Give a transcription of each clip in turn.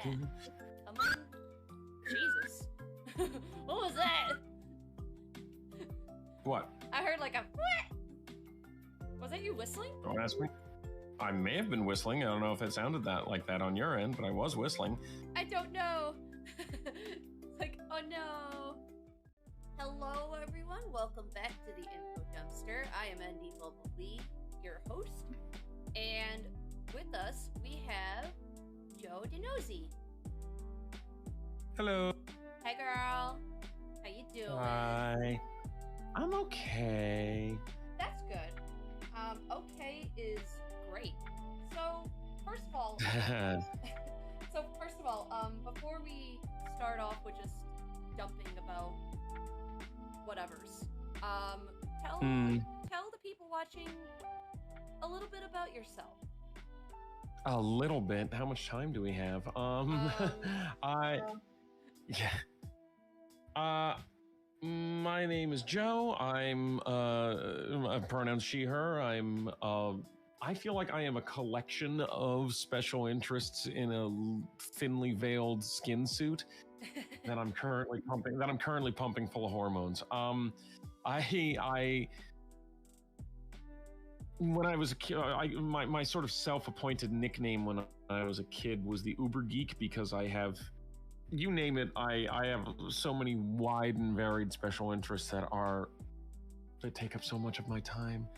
Come on. Jesus. What was that? What? I heard like a Was that you whistling? Don't ask me. I may have been whistling. I don't know if it sounded like that on your end, but I was whistling. I don't know. It's like, oh no. Hello everyone, welcome back to the InfoDumpster. I am ND Global Lee, your host. And with us, we have Joe DiNozzi. Hello. Hi girl. How you doing? Hi. I'm okay. That's good. Okay is great. So, first of all, before we start off with just dumping about whatevers, tell the people watching a little bit about yourself. A little bit. How much time do we have? My name is Joe. I'm pronouns she, her. I feel like I am a collection of special interests in a thinly veiled skin suit that I'm currently pumping full of hormones. When I was a kid, my sort of self-appointed nickname when I was a kid was the Uber Geek, because I have, you name it, I have so many wide and varied special interests that take up so much of my time.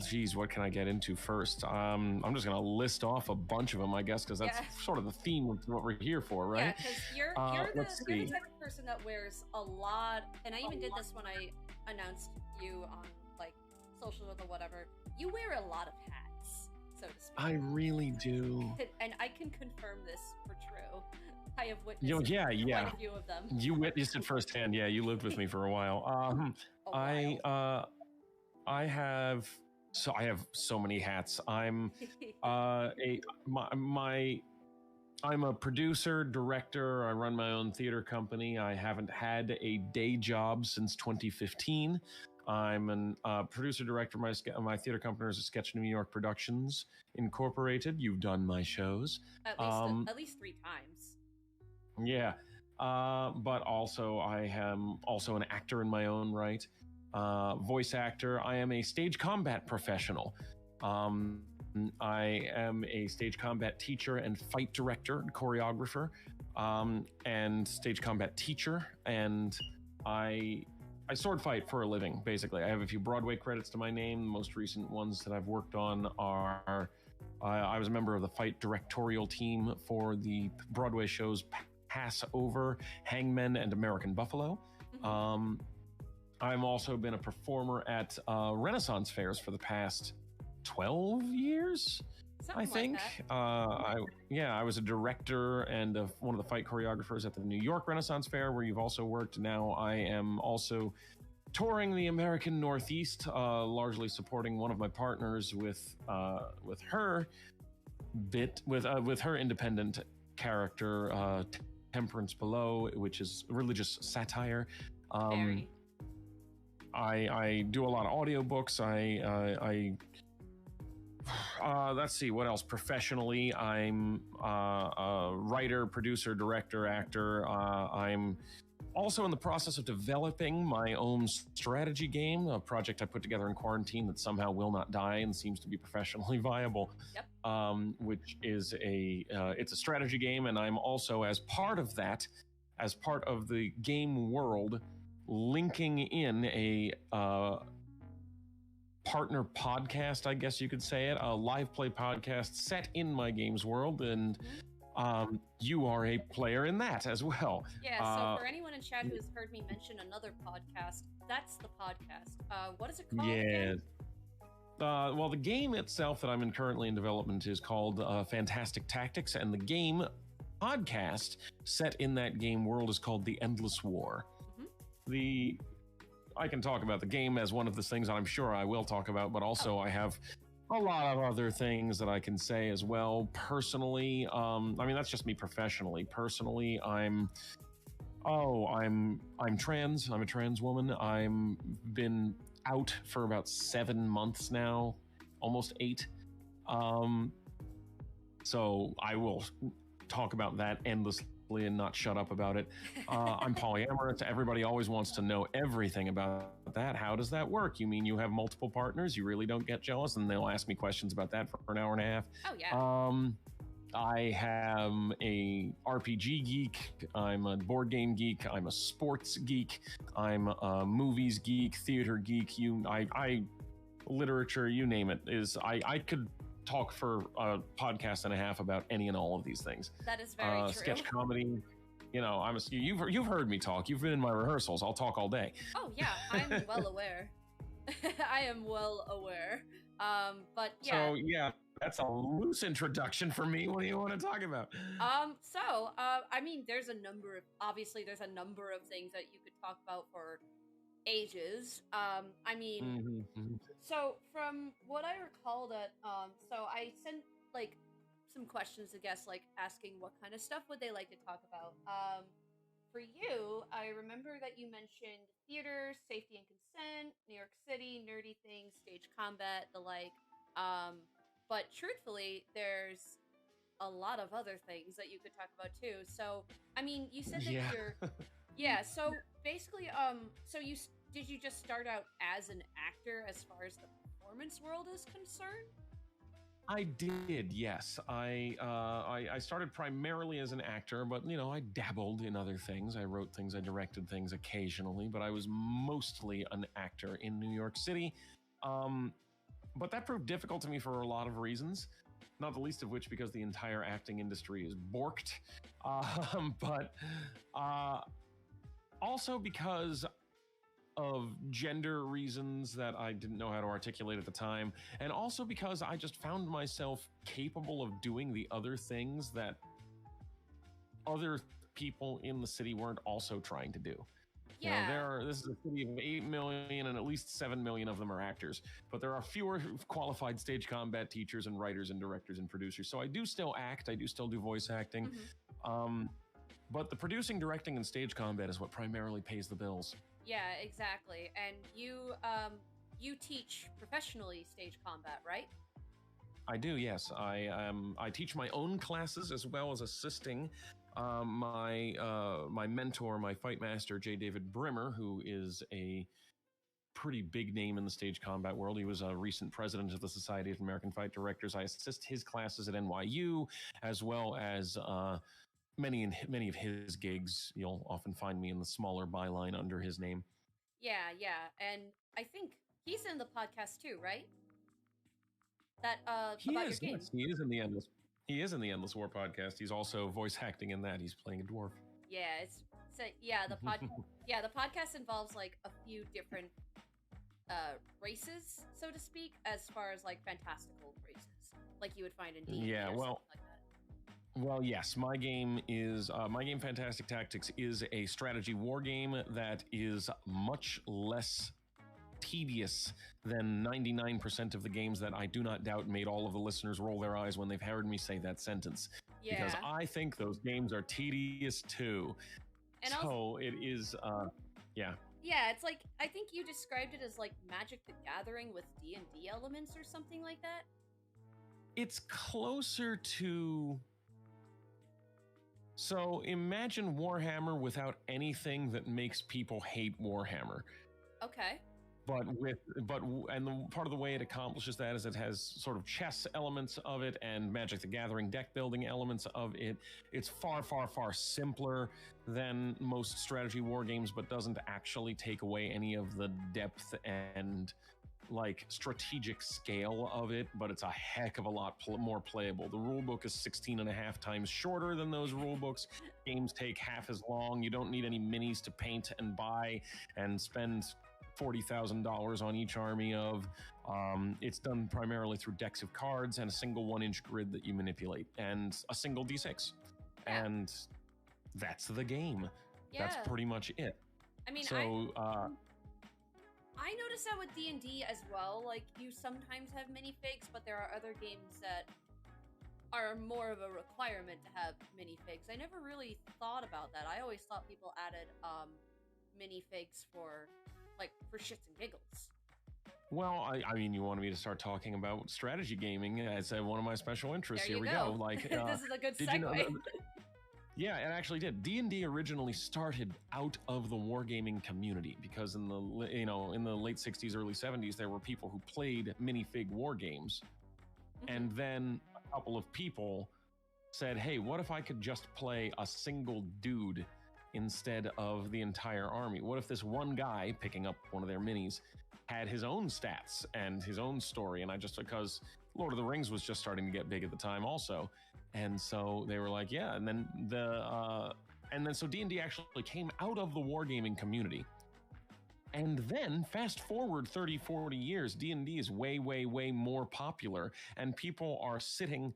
Geez, what can I get into first? I'm just gonna list off a bunch of them, I guess, because that's sort of the theme of what we're here for, right? Yeah, because you're the type of person that wears a lot, and I even did this when I announced you on like social or whatever. You wear a lot of hats, so to speak. I really do. And I can confirm this for true. I have witnessed quite a few of them. You witnessed it firsthand. Yeah, you lived with me for a while. I have so many hats. I'm I'm a producer, director. I run my own theater company. I haven't had a day job since 2015. I'm a producer, director. My theater company is a Sketch New York Productions Incorporated. You've done my shows. At least 3 times. Yeah. But also I am also an actor in my own right. Voice actor. I am a stage combat professional. I am a stage combat teacher and fight director and choreographer, and stage combat teacher. And I sword fight for a living, basically. I have a few Broadway credits to my name. The most recent ones that I've worked on are, I was a member of the fight directorial team for the Broadway shows Passover, Hangmen, and American Buffalo. Mm-hmm. I've also been a performer at Renaissance fairs for the past 12 years, I think. Like I was a director and one of the fight choreographers at the New York Renaissance Fair, where you've also worked. Now I am also touring the American Northeast, largely supporting one of my partners with her independent character, Temperance Below, which is religious satire. I do a lot of audiobooks. Let's see, what else? Professionally, I'm a writer, producer, director, actor. I'm also in the process of developing my own strategy game, a project I put together in quarantine that somehow will not die and seems to be professionally viable. Yep. Which is it's a strategy game, and I'm also, as part of the game world, linking in a partner podcast, I guess you could say it, a live play podcast set in my games world, and you are a player in that as well. Yeah, so for anyone in chat who has heard me mention another podcast, that's the podcast. What is it called? Yeah. Well, the game itself that I'm currently in development is called Fantastic Tactics, and the game podcast set in that game world is called The Endless War. I can talk about the game as one of the things I'm sure I will talk about, but also I have a lot of other things that I can say as well. Personally, that's just me professionally. Personally, I'm trans. I'm a trans woman. I've been out for about 7 months now, almost 8. So I will talk about that endlessly and not shut up about it. I'm polyamorous. Everybody always wants to know everything about that. How does that work? You mean you have multiple partners? You really don't get jealous? And they'll ask me questions about that for an hour and a half. Oh, yeah. I am a RPG geek. I'm a board game geek. I'm a sports geek. I'm a movies geek, theater geek. Literature, you name it. I could talk for a podcast and a half about any and all of these things. That is very true. Sketch comedy. You know, you've heard me talk. You've been in my rehearsals. I'll talk all day. Oh yeah, I'm well aware. I am well aware. But yeah. So yeah, that's a loose introduction for me. What do you want to talk about? I mean, there's a number of things that you could talk about for ages. I mean, so from what I recall so I sent like some questions to guests, like asking what kind of stuff would they like to talk about. For you, I remember that you mentioned theater, safety and consent, New York City, nerdy things, stage combat, the like. But truthfully, there's a lot of other things that you could talk about too. So, I mean, you said that you're... Yeah, so basically, did you just start out as an actor as far as the performance world is concerned? I did, yes. I started primarily as an actor, but you know, I dabbled in other things. I wrote things, I directed things occasionally, but I was mostly an actor in New York City. But that proved difficult to me for a lot of reasons, not the least of which because the entire acting industry is borked. But also because of gender reasons that I didn't know how to articulate at the time, and also because I just found myself capable of doing the other things that other people in the city weren't also trying to do. Yeah. You know, this is a city of 8 million and at least 7 million of them are actors, but there are fewer qualified stage combat teachers and writers and directors and producers. So I do still act, I do still do voice acting, but the producing, directing, and stage combat is what primarily pays the bills. Yeah, exactly. And you teach professionally stage combat, right? I do, yes. I teach my own classes as well as assisting my mentor, my fight master, J. David Brimmer, who is a pretty big name in the stage combat world. He was a recent president of the Society of American Fight Directors. I assist his classes at NYU, as well as many of his gigs. You'll often find me in the smaller byline under his name. Yeah, and I think he's in the podcast too, right? That about your game. Yes, he is in the Endless War podcast. He's also voice acting in that. He's playing a dwarf. Yeah, the podcast involves like a few different races, so to speak, as far as like fantastical races, like you would find in D&D or something like that. Well, yes, my game Fantastic Tactics is a strategy war game that is much less tedious than 99% of the games that I do not doubt made all of the listeners roll their eyes when they've heard me say that sentence. Yeah. Because I think those games are tedious too. And so also, it is, yeah. Yeah, it's like, I think you described it as like Magic the Gathering with D&D elements or something like that. It's closer to... So imagine Warhammer without anything that makes people hate Warhammer. Okay. And part of the way it accomplishes that is it has sort of chess elements of it and Magic the Gathering deck building elements of it. It's far, far, far simpler than most strategy war games, but doesn't actually take away any of the depth and like strategic scale of it, but it's a heck of a lot more playable. The rule book is 16 and a half times shorter than those rule books. Games take half as long. You don't need any minis to paint and buy and spend $40,000 on each army of. It's done primarily through decks of cards and a single 1-inch grid that you manipulate and a single D6. Yeah. And that's the game. Yeah. That's pretty much it. I mean, I noticed that with D&D as well. Like, you sometimes have minifigs, but there are other games that are more of a requirement to have minifigs. I never really thought about that. I always thought people added minifigs for shits and giggles. Well, I mean, you wanted me to start talking about strategy gaming as one of my special interests. There Here you we go. go. Like, This is a good did segue. you know? Yeah, it actually did. D&D originally started out of the wargaming community because in the in the late 60s, early 70s, there were people who played minifig war games, and then a couple of people said, "Hey, what if I could just play a single dude instead of the entire army? What if this one guy picking up one of their minis had his own stats and his own story?" And because Lord of the Rings was just starting to get big at the time, also. And so they were like, yeah. And then so D&D actually came out of the wargaming community. And then fast forward 30, 40 years, D&D is way, way, way more popular. And people are sitting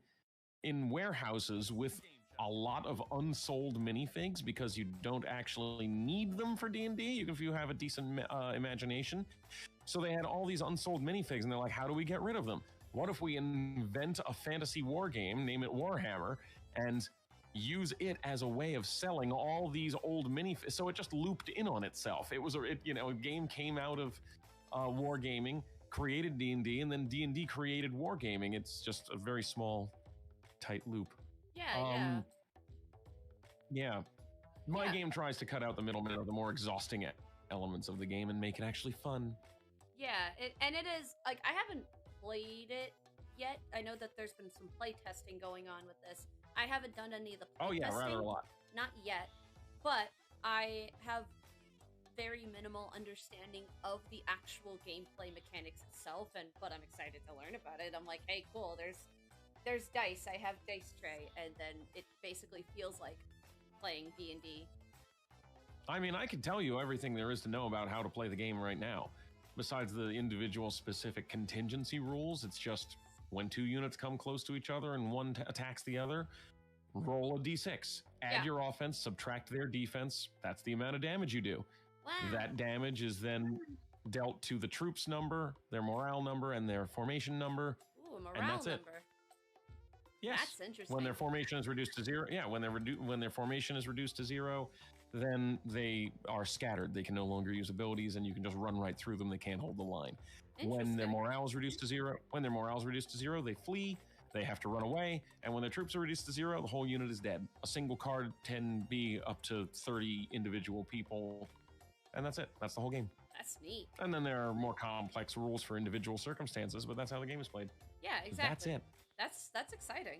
in warehouses with a lot of unsold minifigs because you don't actually need them for D&D if you have a decent imagination. So they had all these unsold minifigs and they're like, how do we get rid of them? What if we invent a fantasy war game, name it Warhammer, and use it as a way of selling all these old minifigs? So it just looped in on itself. It was a game came out of wargaming, created D&D, and then D&D created wargaming. It's just a very small, tight loop. Yeah, yeah. My game tries to cut out the middlemen or the more exhausting elements of the game and make it actually fun. Yeah, and it is, like, I haven't played it yet. I know that there's been some play testing going on with this. I haven't done any of the play testing. Rather a lot. Not yet, but I have very minimal understanding of the actual gameplay mechanics itself, but I'm excited to learn about it. I'm like, hey, cool, there's dice. I have dice tray, and then it basically feels like playing D&D. I mean, I can tell you everything there is to know about how to play the game right now. Besides the individual specific contingency rules, it's just when two units come close to each other and one attacks the other, roll a d6. Add your offense, subtract their defense. That's the amount of damage you do. Wow. That damage is then dealt to the troops number, their morale number, and their formation number. Ooh, a morale and that's number. It. Yes. That's interesting. When their formation is reduced to zero, when their formation is reduced to zero, then they are scattered. They can no longer use abilities, and you can just run right through them. They can't hold the line. When their morale is reduced to zero, they flee. They have to run away. And when their troops are reduced to zero, the whole unit is dead. A single card can be up to 30 individual people, and that's it. That's the whole game. That's neat. And then there are more complex rules for individual circumstances, but that's how the game is played. Yeah, exactly. That's it. That's exciting.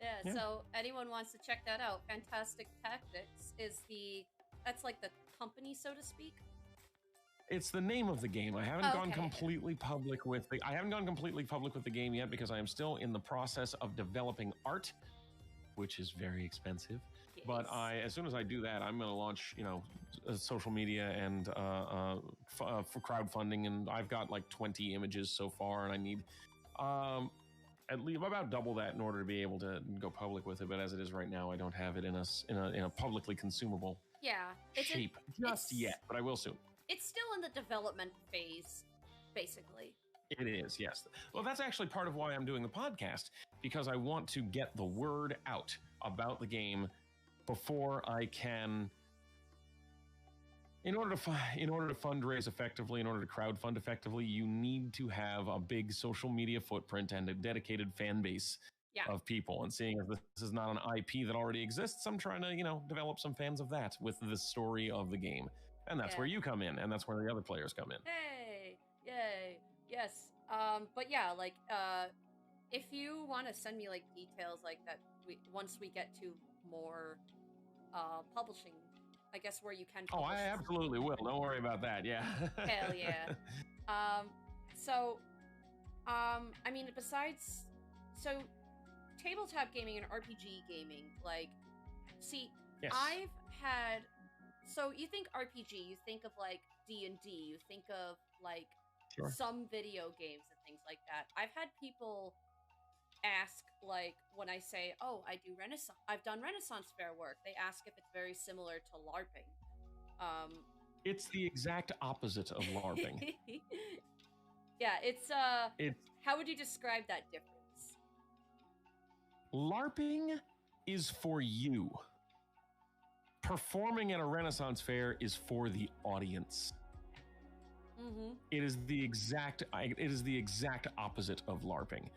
Yeah, so anyone wants to check that out, Fantastic Tactics that's like the company, so to speak. It's the name of the game. I haven't gone completely public with the game yet because I am still in the process of developing art, which is very expensive. Yes. But as soon as I do that, I'm going to launch, social media and for crowdfunding, and I've got like 20 images so far, and I need at least about double that in order to be able to go public with it. But as it is right now, I don't have it in a publicly consumable shape just yet. But I will soon. It's still in the development phase, basically. It is, yes. Well, that's actually part of why I'm doing the podcast, because I want to get the word out about the game before I can. In order to fundraise effectively, in order to crowdfund effectively, you need to have a big social media footprint and a dedicated fan base of people. And seeing as this is not an IP that already exists, I'm trying to, develop some fans of that with the story of the game. And that's where you come in, and that's where the other players come in. Hey! Yay! Yes. But yeah, like, if you want to send me, like, details like that, once we get to more, publishing, I guess where you can publish. Oh, I absolutely will. Don't worry about that, yeah. Hell yeah. I mean, besides, tabletop gaming and RPG gaming, like, I've had, you think RPG, you think of, like, D&D, you think of, like, some video games and things like that. I've had people ask, like, when I say, oh, I've done Renaissance Fair work, they ask if it's very similar to LARPing. It's the exact opposite of LARPing. Yeah, it's how would you describe that difference? LARPing is for you. Performing at a Renaissance Fair is for the audience. It is the exact opposite of LARPing.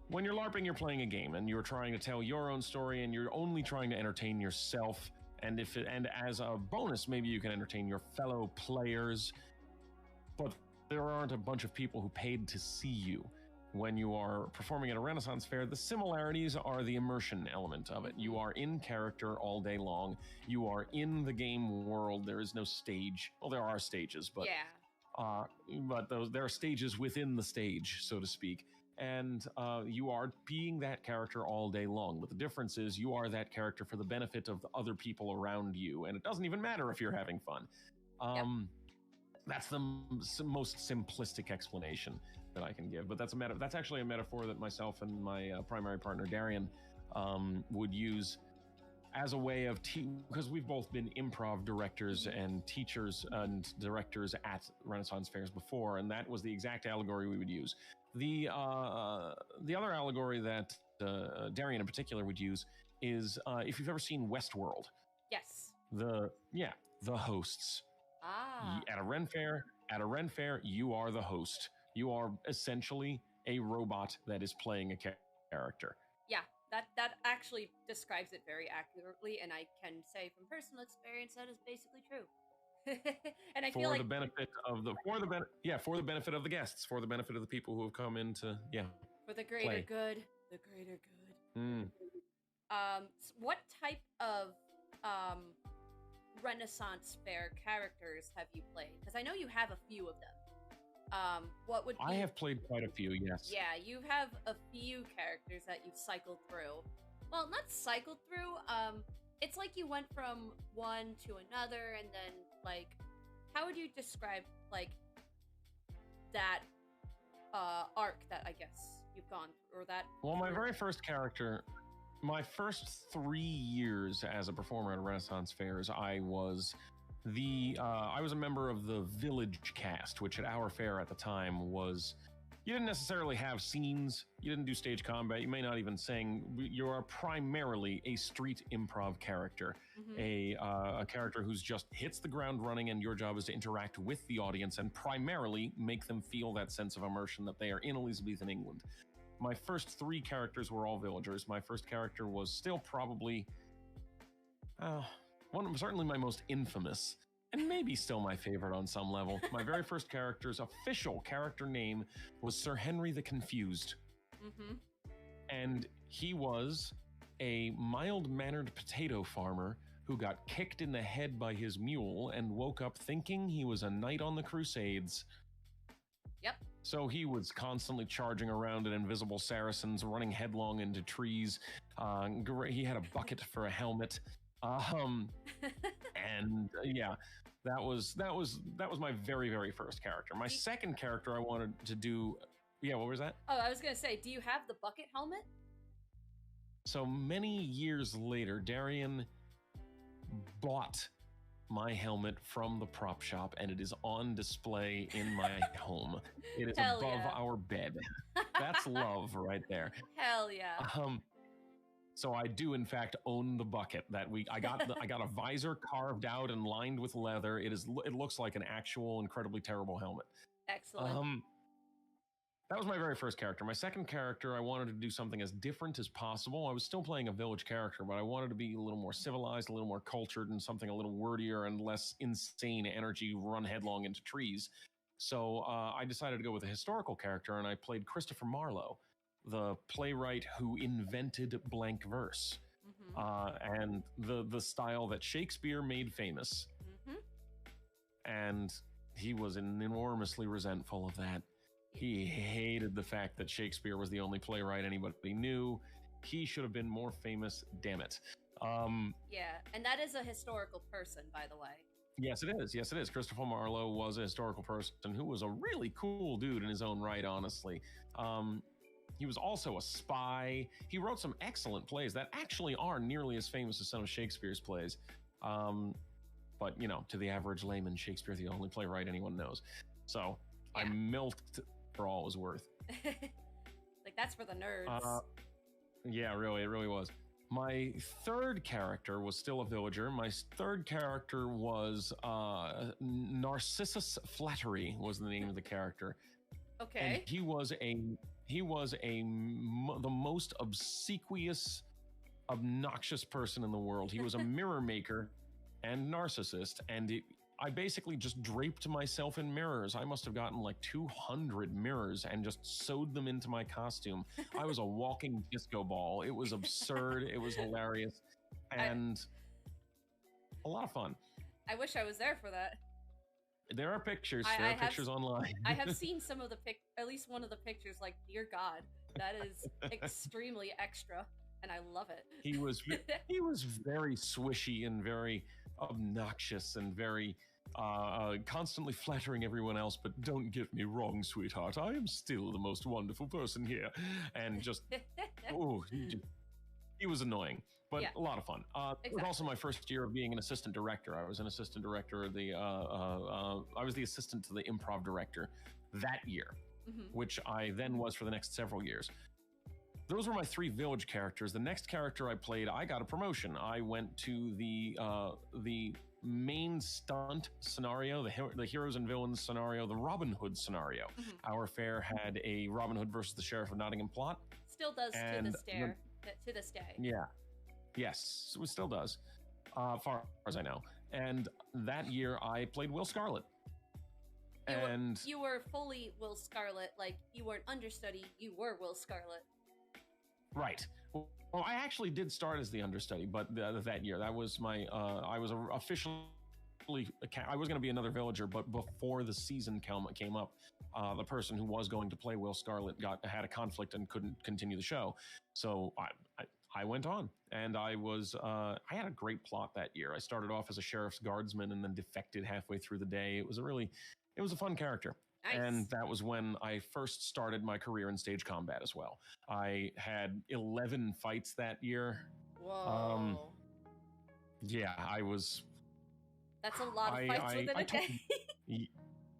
When you're LARPing, you're playing a game and you're trying to tell your own story and you're only trying to entertain yourself. And as a bonus, maybe you can entertain your fellow players. But there aren't a bunch of people who paid to see you. When you are performing at a Renaissance fair, the similarities are the immersion element of it. You are in character all day long. You are in the game world. There is no stage. Well, there are stages, but there are stages within the stage, so to speak. And you are being that character all day long. But the difference is you are that character for the benefit of the other people around you. And it doesn't even matter if you're having fun. That's the most simplistic explanation that I can give. But that's actually a metaphor that myself and my primary partner, Darian, would use as a way of because we've both been improv directors and teachers and directors at Renaissance fairs before, and that was the exact allegory we would use. The other allegory that Darian in particular would use is if you've ever seen Westworld. Yes. The hosts. At a Ren fair, you are the host. You are essentially a robot that is playing a character. Yeah, that actually describes it very accurately, and I can say from personal experience that is basically true. And I feel like for the benefit of the guests, for the benefit of the people who have come in to for the greater good. What type of Renaissance fair characters have you played? Because I know you have a few of them. What would I have played quite a few, yes. Yeah, you have a few characters that you've cycled through. Well, not cycled through. It's like you went from one to another, and then like, how would you describe like that arc that I guess you've gone through, or that? Well, my very first character. My first 3 years as a performer at Renaissance fairs, I was a member of the village cast, which at our fair at the time was, you didn't necessarily have scenes, you didn't do stage combat, you may not even sing. You are primarily a street improv character, a character who's just hits the ground running, and your job is to interact with the audience and primarily make them feel that sense of immersion that they are in Elizabethan England. My first 3 characters were all villagers. My first character was still probably certainly my most infamous, and maybe still my favorite on some level. My very first character's official character name was Sir Henry the Confused. And he was a mild-mannered potato farmer who got kicked in the head by his mule and woke up thinking he was a knight on the Crusades. Yep. So he was constantly charging around at invisible Saracens, running headlong into trees. He had a bucket for a helmet. That was my very, very first character. My second character I wanted to do. Yeah, what was that? Oh, I was gonna say, do you have the bucket helmet? So many years later, Darian bought my helmet from the prop shop, and it is on display in my home. It is above our bed. That's love right there. Hell yeah. So I do in fact own the bucket that I got a visor carved out and lined with leather. It looks like an actual incredibly terrible helmet. Excellent. That was my very first character. My second character, I wanted to do something as different as possible. I was still playing a village character, but I wanted to be a little more civilized, a little more cultured, and something a little wordier and less insane energy run headlong into trees. So I decided to go with a historical character, and I played Christopher Marlowe, the playwright who invented blank verse, and the style that Shakespeare made famous. And he was enormously resentful of that. He hated the fact that Shakespeare was the only playwright anybody knew. He should have been more famous, damn it. Yeah, and that is a historical person, by the way. Yes, it is. Yes, it is. Christopher Marlowe was a historical person who was a really cool dude in his own right, honestly. He was also a spy. He wrote some excellent plays that actually are nearly as famous as some of Shakespeare's plays. But, you know, to the average layman, Shakespeare the only playwright anyone knows. So yeah. I milked for all it was worth. Like, that's for the nerds. Yeah, really, it really was. My third character was still a villager. My third character was Narcissus Flattery was the name of the character. Okay. And he was the most obsequious, obnoxious person in the world. He was a mirror maker and narcissist, and I basically just draped myself in mirrors. I must have gotten like 200 mirrors and just sewed them into my costume. I was a walking disco ball. It was absurd. It was hilarious, and a lot of fun. I wish I was there for that. There are pictures. There are pictures online. I have seen some of the at least one of the pictures. Like, dear God, that is extremely extra, and I love it. He was very swishy and very obnoxious and very constantly flattering everyone else. But don't get me wrong, sweetheart, I am still the most wonderful person here. And just he was annoying, but a lot of fun. It was also my first year of being an assistant director. I was an assistant director of the I was the assistant to the improv director that year, which I then was for the next several years. Those were my three village characters. The next character I played, I got a promotion. I went to the main stunt scenario, the heroes and villains scenario, the Robin Hood scenario. Our Faire had a Robin Hood versus the Sheriff of Nottingham plot. Still does to this day. Yeah. Yes, it still does, far as I know. And that year I played Will Scarlet. You were fully Will Scarlet, like you weren't understudy, you were Will Scarlet. Right. Well, I actually did start as the understudy, but that year, that was my, I was officially, I was going to be another villager, but before the season came up, the person who was going to play Will Scarlet had a conflict and couldn't continue the show. So I went on, and I had a great plot that year. I started off as a sheriff's guardsman and then defected halfway through the day. It was a fun character. Nice. And that was when I first started my career in stage combat as well. I had 11 fights that year. Whoa. Yeah, I was... That's a lot of fights within a day.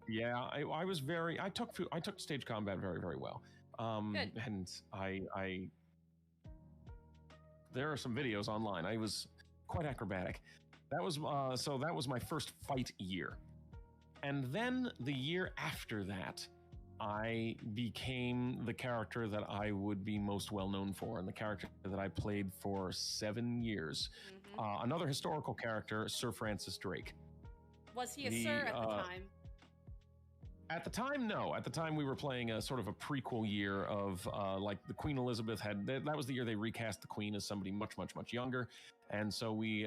Yeah, I took stage combat very, very well. Good. And there are some videos online. I was quite acrobatic. That was my first fight year. And then the year after that, I became the character that I would be most well known for, and the character that I played for 7 years. Another historical character, Sir Francis Drake. Was he a sir at the time? At the time, no. At the time, we were playing a sort of a prequel year of like the Queen Elizabeth that was the year they recast the Queen as somebody much, much, much younger. And so we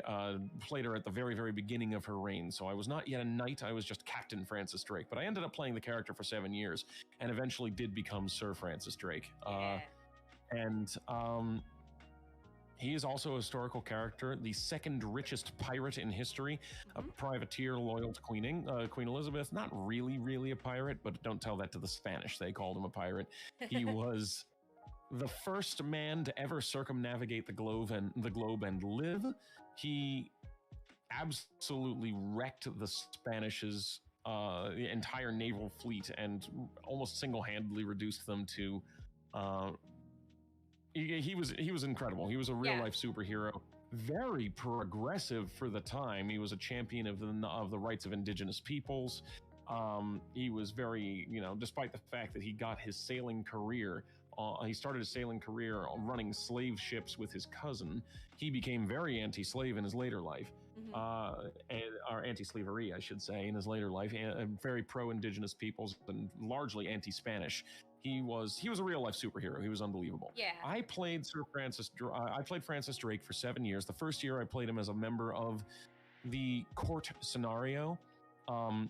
played her at the very, very beginning of her reign. So I was not yet a knight. I was just Captain Francis Drake. But I ended up playing the character for 7 years and eventually did become Sir Francis Drake. He is also a historical character, the second richest pirate in history, a privateer loyal to Queen Elizabeth. Not really a pirate, but don't tell that to the Spanish. They called him a pirate. He was the first man to ever circumnavigate the globe and live. He absolutely wrecked the Spanish's entire naval fleet and almost single-handedly reduced them to. He was incredible. He was a real life superhero, very progressive for the time. He was a champion of the rights of indigenous peoples. He was very, despite the fact that he got his sailing career, he started his sailing career running slave ships with his cousin. He became very anti-slave in his later life, or anti-slavery, I should say, in his later life, and very pro-indigenous peoples and largely anti-Spanish. He was a real life superhero. He was unbelievable. Yeah. I played Francis Drake for 7 years. The first year I played him as a member of the court scenario, at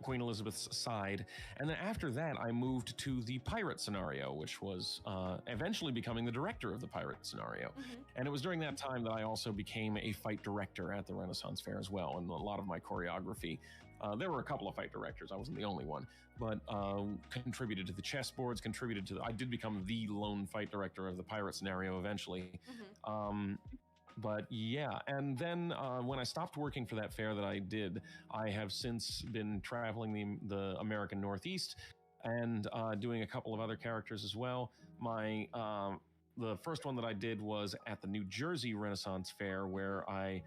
Queen Elizabeth's side. And then after that, I moved to the pirate scenario, which was eventually becoming the director of the pirate scenario. And it was during that time that I also became a fight director at the Renaissance Fair as well. And a lot of my choreography, there were a couple of fight directors. I wasn't the only one, but contributed to the chessboards, I did become the lone fight director of the pirate scenario eventually. But yeah, and then when I stopped working for that fair that I did, I have since been traveling the American Northeast, and doing a couple of other characters as well. The first one that I did was at the New Jersey Renaissance Fair, where I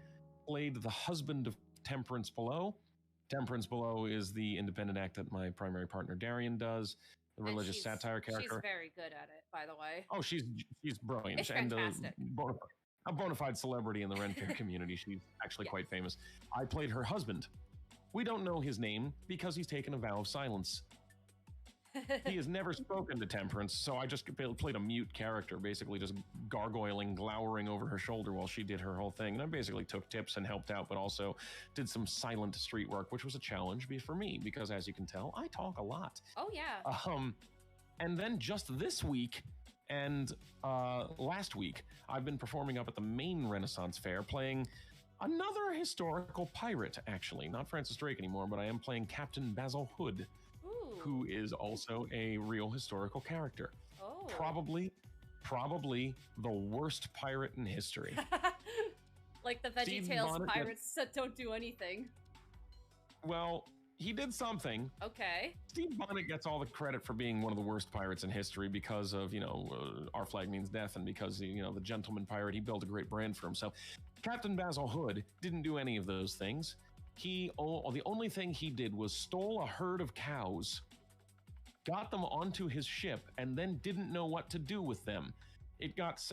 played the husband of Temperance Below. Temperance Below is the independent act that my primary partner Darian does, the religious satire character. She's very good at it, by the way. Oh, she's brilliant. It's fantastic. And a bona fide celebrity in the Ren Fair community. She's actually quite famous. I played her husband. We don't know his name because he's taken a vow of silence. He has never spoken to Temperance, so I just played a mute character, basically just gargoyling, glowering over her shoulder while she did her whole thing. And I basically took tips and helped out, but also did some silent street work, which was a challenge for me because, as you can tell, I talk a lot. Oh, yeah. And then just this week and last week, I've been performing up at the main Renaissance Fair playing another historical pirate, actually. Not Francis Drake anymore, but I am playing Captain Basil Hood, who is also a real historical character. Oh. Probably the worst pirate in history. Like the VeggieTales pirates that don't do anything. Well, he did something. Okay. Steve Bonnet gets all the credit for being one of the worst pirates in history because of, Our Flag Means Death, and because, the gentleman pirate, he built a great brand for himself. Captain Basil Hood didn't do any of the things. The only thing he did was stole a herd of cows, got them onto his ship, and then didn't know what to do with them.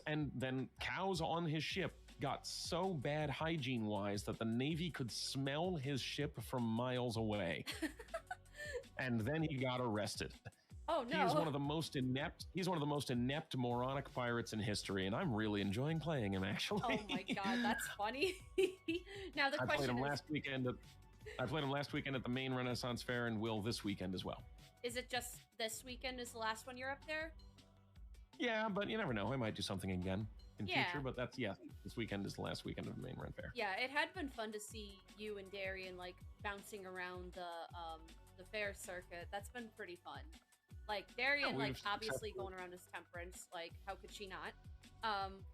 And then cows on his ship got so bad hygiene-wise that the Navy could smell his ship from miles away. And then he got arrested. Oh no! He's one of the most inept, moronic pirates in history, and I'm really enjoying playing him. Actually. Oh my god, that's funny. Now the question is, I played him last weekend at the main Renaissance Fair, and will this weekend as well. Is it just this weekend is the last one you're up there? Yeah, but you never know. I might do something again in future, but this weekend is the last weekend of the main Ren Fair. Yeah, it had been fun to see you and Darian like bouncing around the fair circuit. That's been pretty fun. Like Darian, obviously going around as Temperance. Like, how could she not?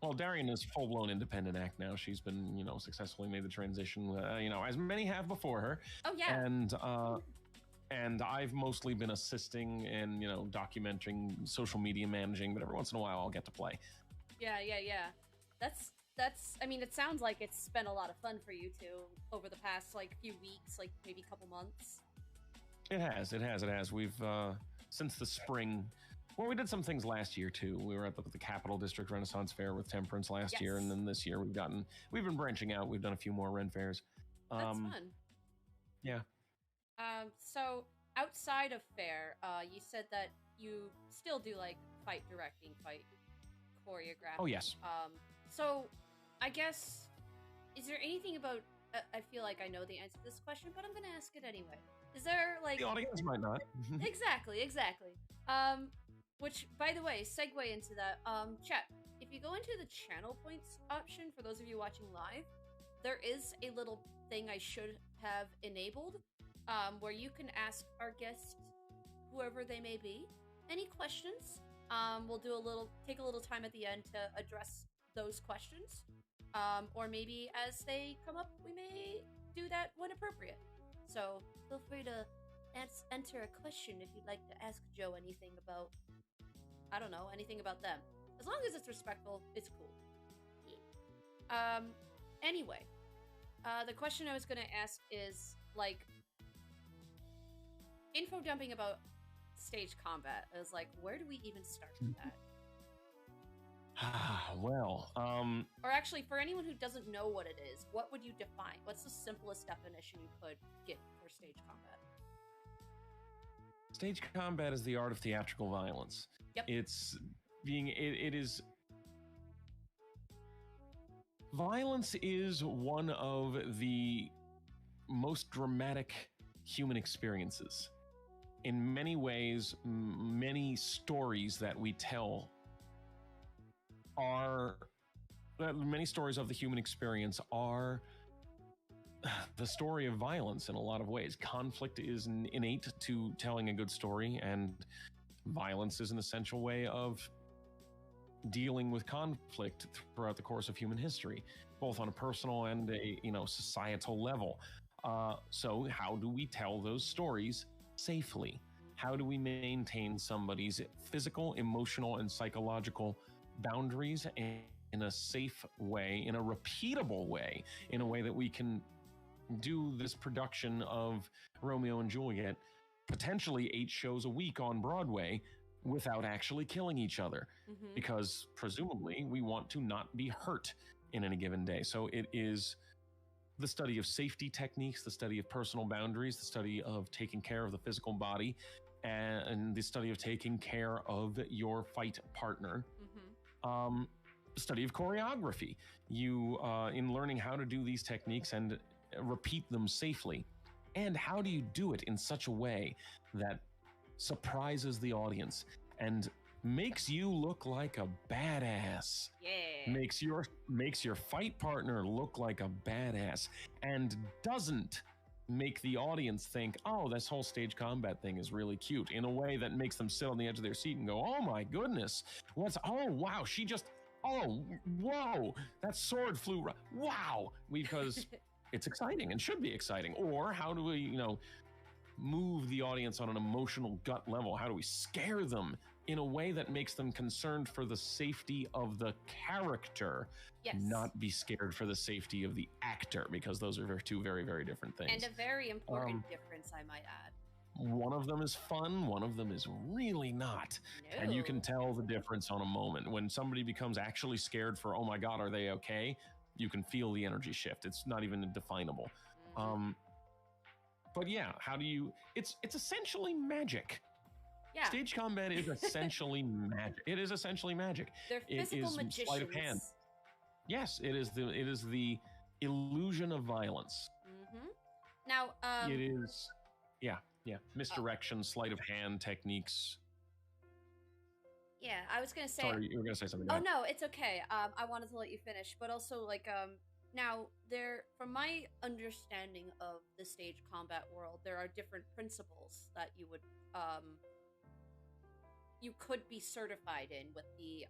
Well, Darian is full-blown independent act now. She's been, successfully made the transition. As many have before her. Oh yeah. And I've mostly been assisting and documenting, social media managing, but every once in a while I'll get to play. Yeah. That's. I mean, it sounds like it's been a lot of fun for you two over the past few weeks, maybe a couple months. It has. We've since the spring. Well, we did some things last year too. We were at the Capital District Renaissance Fair with Temperance last year, and then this year we've been branching out. We've done a few more Ren Fairs. That's fun. Yeah. So outside of Faire, you said that you still do fight directing, fight choreographing. Oh yes. So I guess, is there anything about? I feel like I know the answer to this question, but I'm gonna ask it anyway. Is there the audience might not. Exactly. Which, by the way, segue into that. Chat. If you go into the channel points option for those of you watching live, there is a little thing I should have enabled. Where you can ask our guests, whoever they may be, any questions. We'll take a little time at the end to address those questions. Or maybe as they come up, we may do that when appropriate. So feel free to enter a question if you'd like to ask Joe anything about, I don't know, anything about them. As long as it's respectful, it's cool. Yeah. Anyway, the question I was going to ask is, info dumping about stage combat. I was like, where do we even start with that? Well, or actually, for anyone who doesn't know what it is, what would you define? What's the simplest definition you could give for stage combat? Stage combat is the art of theatrical violence. Yep. Violence is one of the most dramatic human experiences. In many ways, many stories that we tell many stories of the human experience are the story of violence in a lot of ways. Conflict is innate to telling a good story, and violence is an essential way of dealing with conflict throughout the course of human history, both on a personal and a societal level. So how do we tell those stories safely? How do we maintain somebody's physical, emotional, and psychological boundaries in a safe way, in a repeatable way, in a way that we can do this production of Romeo and Juliet, potentially 8 shows a week on Broadway, without actually killing each other, because presumably we want to not be hurt in any given day. So it is the study of safety techniques, the study of personal boundaries, the study of taking care of the physical body, and the study of taking care of your fight partner. The study of choreography. You, in learning how to do these techniques and repeat them safely. And how do you do it in such a way that surprises the audience and makes you look like a badass? Yeah. Makes your fight partner look like a badass and doesn't make the audience think, oh, this whole stage combat thing is really cute, in a way that makes them sit on the edge of their seat and go, oh my goodness, oh wow, oh, whoa, that sword flew, wow, because it's exciting and should be exciting. Or how do we, move the audience on an emotional gut level? How do we scare them in a way that makes them concerned for the safety of the character, not be scared for the safety of the actor, because those are two very, very different things. And a very important difference, I might add. One of them is fun, one of them is really not. No. And you can tell the difference on a moment. When somebody becomes actually scared for, oh my God, are they okay? You can feel the energy shift. It's not even definable. But yeah, how do you, it's essentially magic. Yeah. Stage combat is essentially magic. It is essentially magic. They're physical magicians. Sleight of hand. Yes, it is the illusion of violence. Now, it is, misdirection, sleight of hand techniques. Yeah, I was gonna say. Sorry, you were gonna say something. Oh no, it's okay. I wanted to let you finish, but also now from my understanding of the stage combat world, there are different principles that you would you could be certified in with the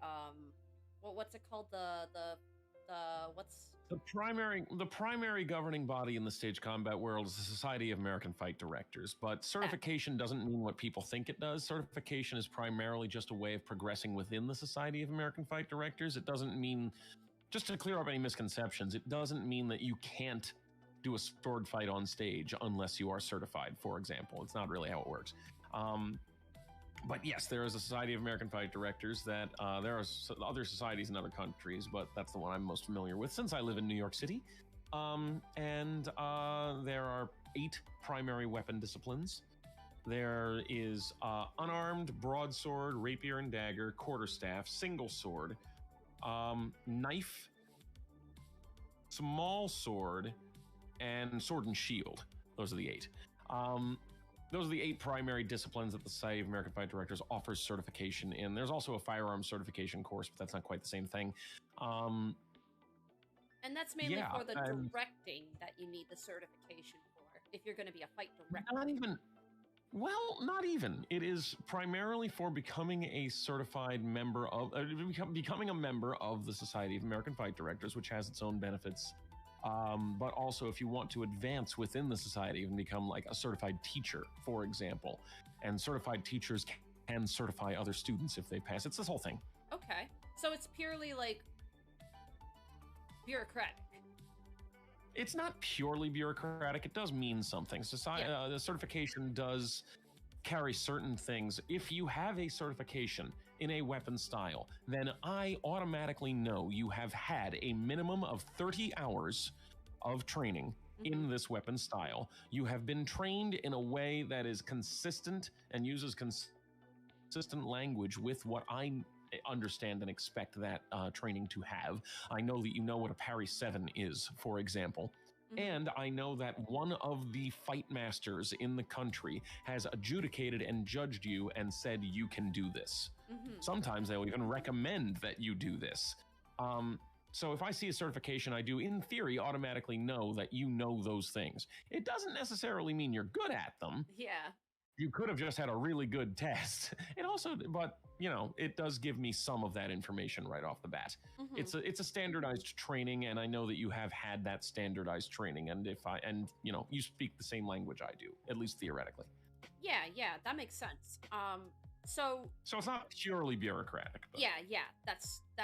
what's it called, the primary governing body in the stage combat world is the Society of American Fight Directors, but certification doesn't mean what people think it does. Certification is primarily just a way of progressing within the Society of American Fight Directors. It doesn't mean, just to clear up any misconceptions, it doesn't mean that you can't do a sword fight on stage unless you are certified, for example. It's not really how it works. But yes, there is a Society of American Fight Directors that there are other societies in other countries, but that's the one I'm most familiar with since I live in New York City. And there are 8 primary weapon disciplines. There is unarmed, broadsword, rapier and dagger, quarterstaff, single sword, knife, small sword, and sword and shield. Those are the 8. Those are the 8 primary disciplines that the Society of American Fight Directors offers certification in. There's also a firearms certification course, but that's not quite the same thing. And that's mainly for the directing that you need the certification for, if you're going to be a fight director. Not even. It is primarily for becoming a certified member of, becoming a member of the Society of American Fight Directors, which has its own benefits. But also if you want to advance within the society and become like a certified teacher, for example, and certified teachers can certify other students if they pass. It's this whole thing. Okay. So it's purely like bureaucratic. It's not purely bureaucratic. It does mean something. The certification does carry certain things. If you have a certification in a weapon style, then I automatically know you have had a minimum of 30 hours of training in this weapon style. You have been trained in a way that is consistent and uses consistent language with what I understand and expect that training to have. I know that you know what a parry 7 is, for example. And I know that one of the fight masters in the country has adjudicated and judged you and said you can do this. Sometimes they'll even recommend that you do this. So if I see a certification, I do, in theory, automatically know that you know those things. It doesn't necessarily mean you're good at them. Yeah. You could have just had a really good test. It also, but it does give me some of that information right off the bat. It's a standardized training, and I know that you have had that standardized training. And you speak the same language I do, at least theoretically. Yeah, that makes sense. So So it's not purely bureaucratic. But... yeah, that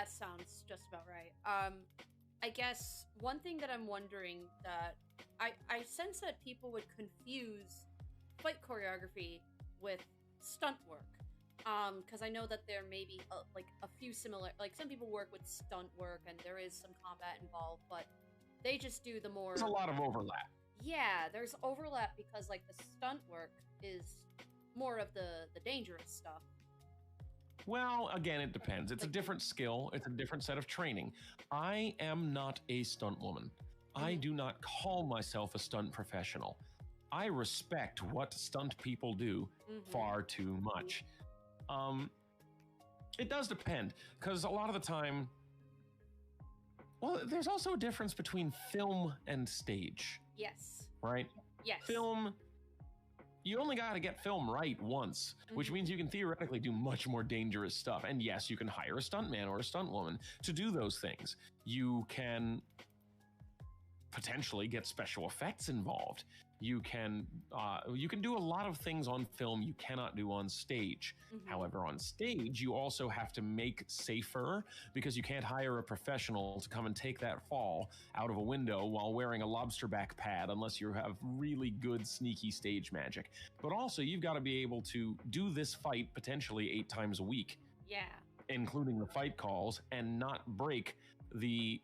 sounds just about right. I guess one thing that I'm wondering that I sense that people would confuse fight choreography with stunt work. Because I know that there may be like a few similar, like some people work with stunt work and there is some combat involved, but they just do the more. There's a lot of overlap. Yeah, there's overlap because like the stunt work is more of the dangerous stuff. Well, again, it depends. It's a different skill. It's a different set of training. I am not a stunt woman. I do not call myself a stunt professional. I respect what stunt people do far too much. It does depend, because a lot of the time, well, there's also a difference between film and stage. Yes. Right? Yes. Film, you only got to get film right once, which means you can theoretically do much more dangerous stuff. And yes, you can hire a stuntman or a stuntwoman to do those things. You can potentially get special effects involved. You can do a lot of things on film you cannot do on stage. However, on stage, you also have to make safer, because you can't hire a professional to come and take that fall out of a window while wearing a lobster back pad unless you have really good sneaky stage magic. But also, you've got to be able to do this fight potentially 8 times a week. Yeah. Including the fight calls, and not break the,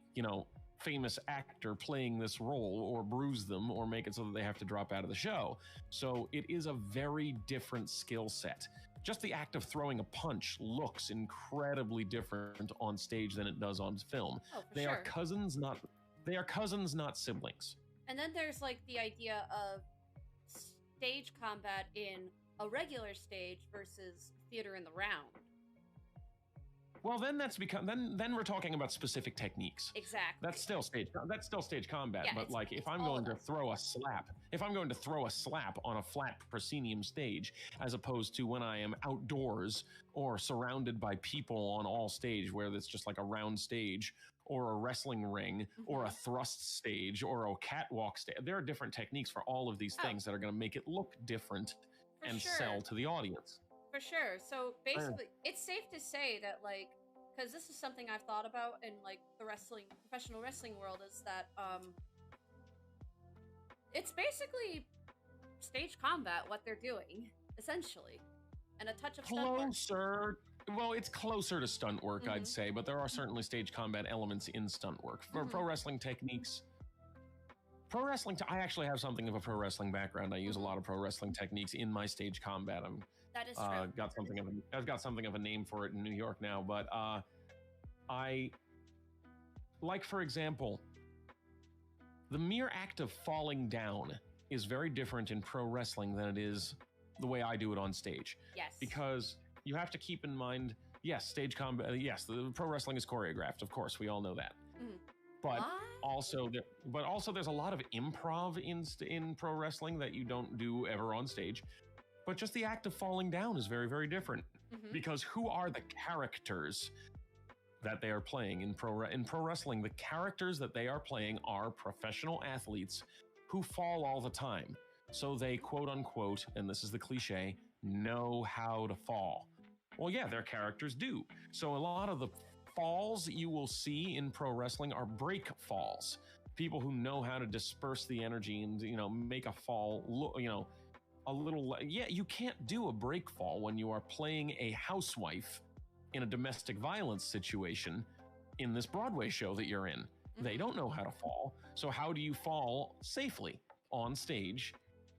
famous actor playing this role, or bruise them, or make it so that they have to drop out of the show. So it is a very different skill set. Just the act of throwing a punch looks incredibly different on stage than it does on film. Oh, they are cousins, not siblings. And then there's like the idea of stage combat in a regular stage versus theater in the round. Well, then then we're talking about specific techniques. Exactly. That's still stage combat. Yeah, but like, if I'm going to throw a slap on a flat proscenium stage, as opposed to when I am outdoors or surrounded by people on all stage, where it's just like a round stage, or a wrestling ring, or a thrust stage, or a catwalk stage. There are different techniques for all of these things that are going to make it look different and sell to the audience. For sure. So basically, it's safe to say that, like, because this is something I've thought about in like the professional wrestling world, is that it's basically stage combat what they're doing, essentially, and a touch of stunt work. Well, it's closer to stunt work, I'd say, but there are certainly stage combat elements in stunt work. For pro wrestling techniques, I actually have something of a pro wrestling background. I use a lot of pro wrestling techniques in my stage combat. That is true. I've got something of a name for it in New York now, but I like, for example, the mere act of falling down is very different in pro wrestling than it is the way I do it on stage. Yes. Because you have to keep in mind, yes, stage combat, yes, the pro wrestling is choreographed, of course, we all know that. But also there's a lot of improv in pro wrestling that you don't do ever on stage. But just the act of falling down is very, very different. Because who are the characters that they are playing in pro wrestling? The characters that they are playing are professional athletes who fall all the time. So they, quote unquote, and this is the cliche, know how to fall. Well, yeah, their characters do. So a lot of the falls that you will see in pro wrestling are break falls. People who know how to disperse the energy and, make a fall look, a little. Yeah, you can't do a break fall when you are playing a housewife in a domestic violence situation in this Broadway show that you're in. They don't know how to fall. So how do you fall safely on stage?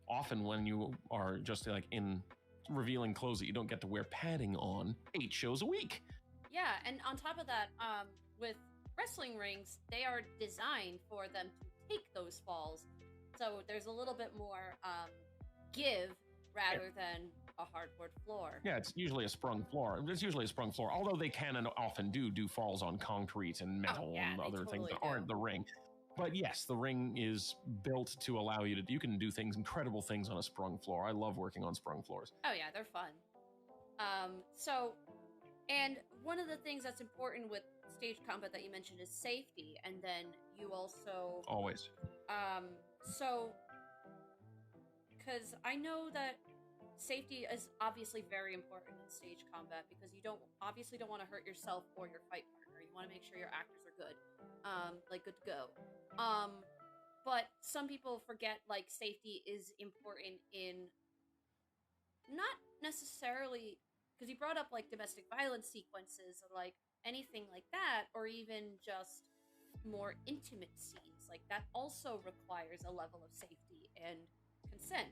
Often when you are just like in revealing clothes that you don't get to wear padding on 8 shows a week. Yeah, and on top of that, with wrestling rings, they are designed for them to take those falls. So there's a little bit more give rather than a hardwood floor. Yeah, it's usually a sprung floor. Although they can and often do falls on concrete and metal and other things that aren't the ring. But yes, the ring is built to allow you can do incredible things on a sprung floor. I love working on sprung floors. Oh yeah, they're fun. And one of the things that's important with stage combat that you mentioned is safety, and then you also always. Because I know that safety is obviously very important in stage combat because you don't want to hurt yourself or your fight partner. You want to make sure your actors are good, like good to go. But some people forget like safety is important in not necessarily because you brought up like domestic violence sequences or like anything like that, or even just more intimate scenes. Like that also requires a level of safety and consent.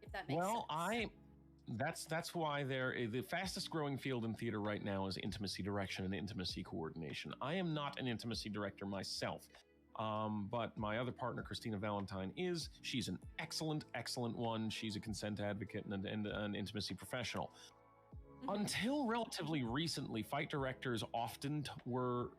If that makes sense. That's why the fastest growing field in theater right now is intimacy direction and intimacy coordination. I am not an intimacy director myself, but my other partner, Christina Valentine, is. She's an excellent one. She's a consent advocate and an intimacy professional. Until relatively recently, fight directors often were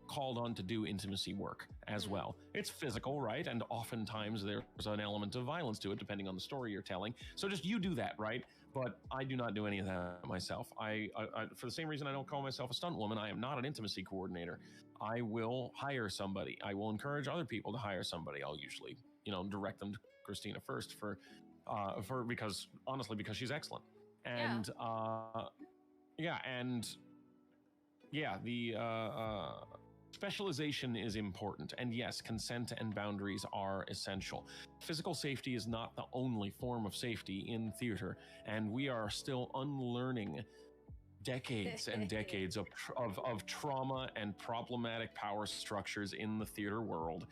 called on to do intimacy work as well. It's physical, right? And oftentimes there's an element of violence to it, depending on the story you're telling. So just you do that, right? But I do not do any of that myself. I for the same reason I don't call myself a stunt woman, I am not an intimacy coordinator. I will hire somebody. I will encourage other people to hire somebody. I'll usually, direct them to Christina first because she's excellent. And the specialization is important, and yes, consent and boundaries are essential. Physical safety is not the only form of safety in theater, and we are still unlearning decades and decades of trauma and problematic power structures in the theater world.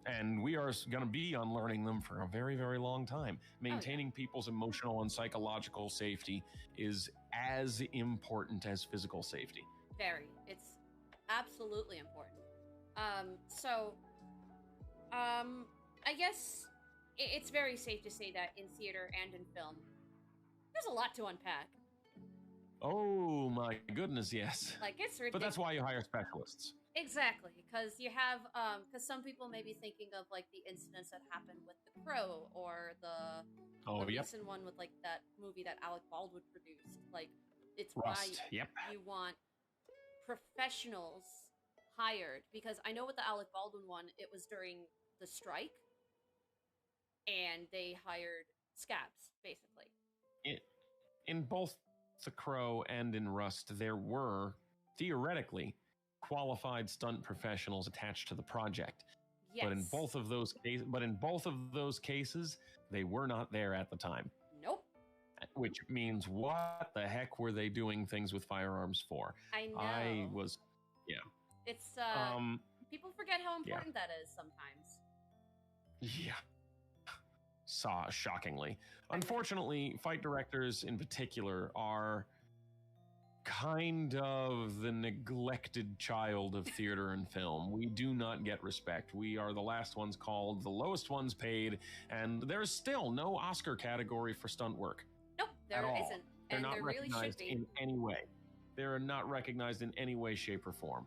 And we are going to be unlearning them for a very, very long time. Maintaining people's emotional and psychological safety is as important as physical safety. Very. It's absolutely important. I guess it's very safe to say that in theater and in film, there's a lot to unpack. Oh my goodness, yes. Like, it's ridiculous. But that's why you hire specialists. Exactly, because you have, because some people may be thinking of like the incidents that happened with The Crow or the recent one with like that movie that Alec Baldwin produced. Like, it's Rust. why you want professionals hired, because I know with the Alec Baldwin one, it was during the strike, and they hired scabs, basically. In both The Crow and in Rust, there were theoretically qualified stunt professionals attached to the project. Yes. But in both of those cases, they were not there at the time. Nope. Which means, what the heck were they doing things with firearms for? I know. It's people forget how important that is sometimes. Shockingly. Unfortunately, fight directors in particular are kind of the neglected child of theater and film. We do not get respect. We are the last ones called, the lowest ones paid, and there's still no Oscar category for stunt work. Nope, there isn't. They're and not there recognized really should be. in any way. They are not recognized in any way, shape, or form.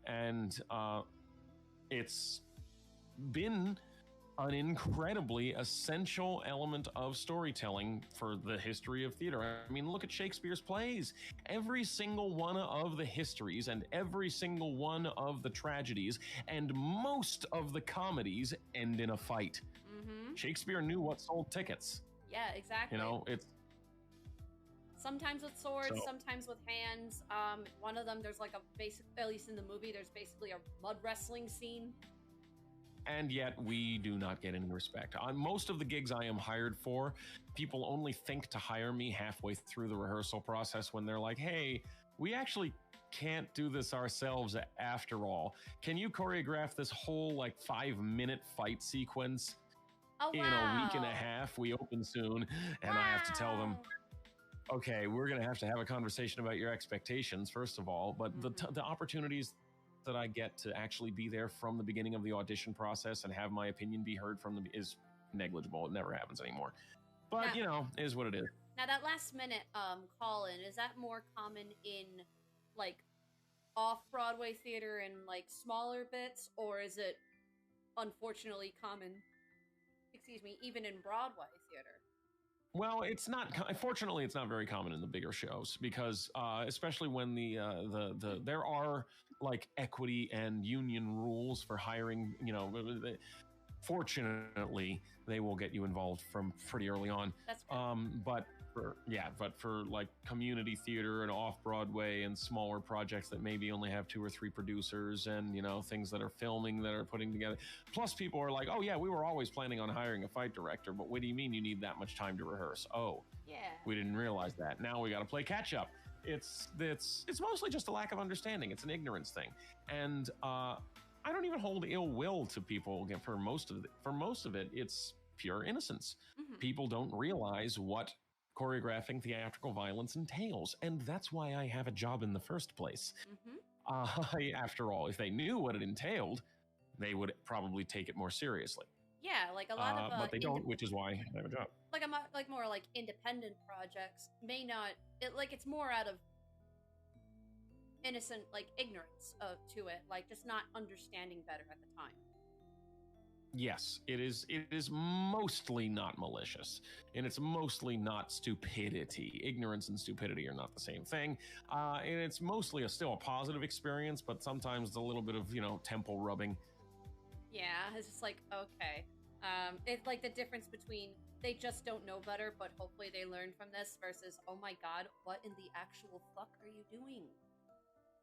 And it's been an incredibly essential element of storytelling for the history of theater. I mean, look at Shakespeare's plays. Every single one of the histories and every single one of the tragedies and most of the comedies end in a fight. Shakespeare knew what sold tickets. Yeah, exactly. It's sometimes with swords, sometimes with hands. One of them, there's like at least in the movie, there's basically a mud wrestling scene. And yet we do not get any respect. On most of the gigs I am hired for, people only think to hire me halfway through the rehearsal process when they're like, hey, we actually can't do this ourselves after all. Can you choreograph this whole 5-minute fight sequence in a week and a half? We open soon. And I have to tell them, okay, we're going to have a conversation about your expectations, first of all. But the opportunities that I get to actually be there from the beginning of the audition process and have my opinion be heard from them is negligible. It never happens anymore. But, is what it is. Now, that last minute call-in, is that more common in, off-Broadway theater and, smaller bits? Or is it, unfortunately, common, even in Broadway theater? Well, it's not. Fortunately, it's not very common in the bigger shows because, especially when there are equity and union rules for hiring. fortunately, they will get you involved from pretty early on. That's good. But for like community theater and off Broadway and smaller projects that maybe only have 2 or 3 producers and, you know, things that are filming that are putting together. Plus people are like, oh yeah, we were always planning on hiring a fight director, but what do you mean you need that much time to rehearse? Oh, Yeah. we didn't realize that. Now we got to play catch up. It's mostly just a lack of understanding. It's an ignorance thing. And, I don't even hold ill will to people for most of it. For most of it, it's pure innocence. Mhm. People don't realize what choreographing theatrical violence entails, and that's why I have a job in the first place. Mhm. After all, if they knew what it entailed, they would probably take it more seriously. Yeah, like a lot of But they don't, which is why I have a job. like more like independent projects may not it's more out of innocent like ignorance to it, like just not understanding better at the time. Yes, it is. It is mostly not malicious, and it's mostly not stupidity. Ignorance and stupidity are not the same thing, and it's mostly still a positive experience, but sometimes a little bit of, you know, temple rubbing. Yeah, it's just like, okay. It's like the difference between they just don't know better, but hopefully they learn from this versus, oh my god, what in the actual fuck are you doing?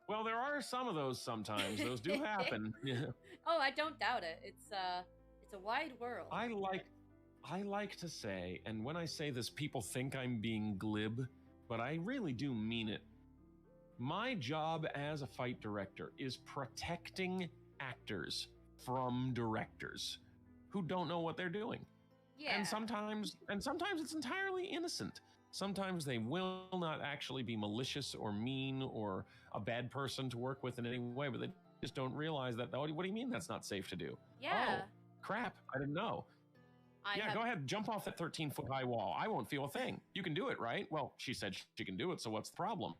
Well, there are some of those sometimes. Those do happen. Oh, I don't doubt it. It's a wide world. I like to say, and when I say this, people think I'm being glib, but I really do mean it. My job as a fight director is protecting actors from directors who don't know what they're doing. Yeah. And sometimes it's entirely innocent. Sometimes they will not actually be malicious or mean or a bad person to work with in any way, but they just don't realize that. What do you mean that's not safe to do? Yeah. Oh, crap. I didn't know. Go ahead. Jump off that 13-foot high wall. I won't feel a thing. You can do it, right? Well, she said she can do it, so what's the problem?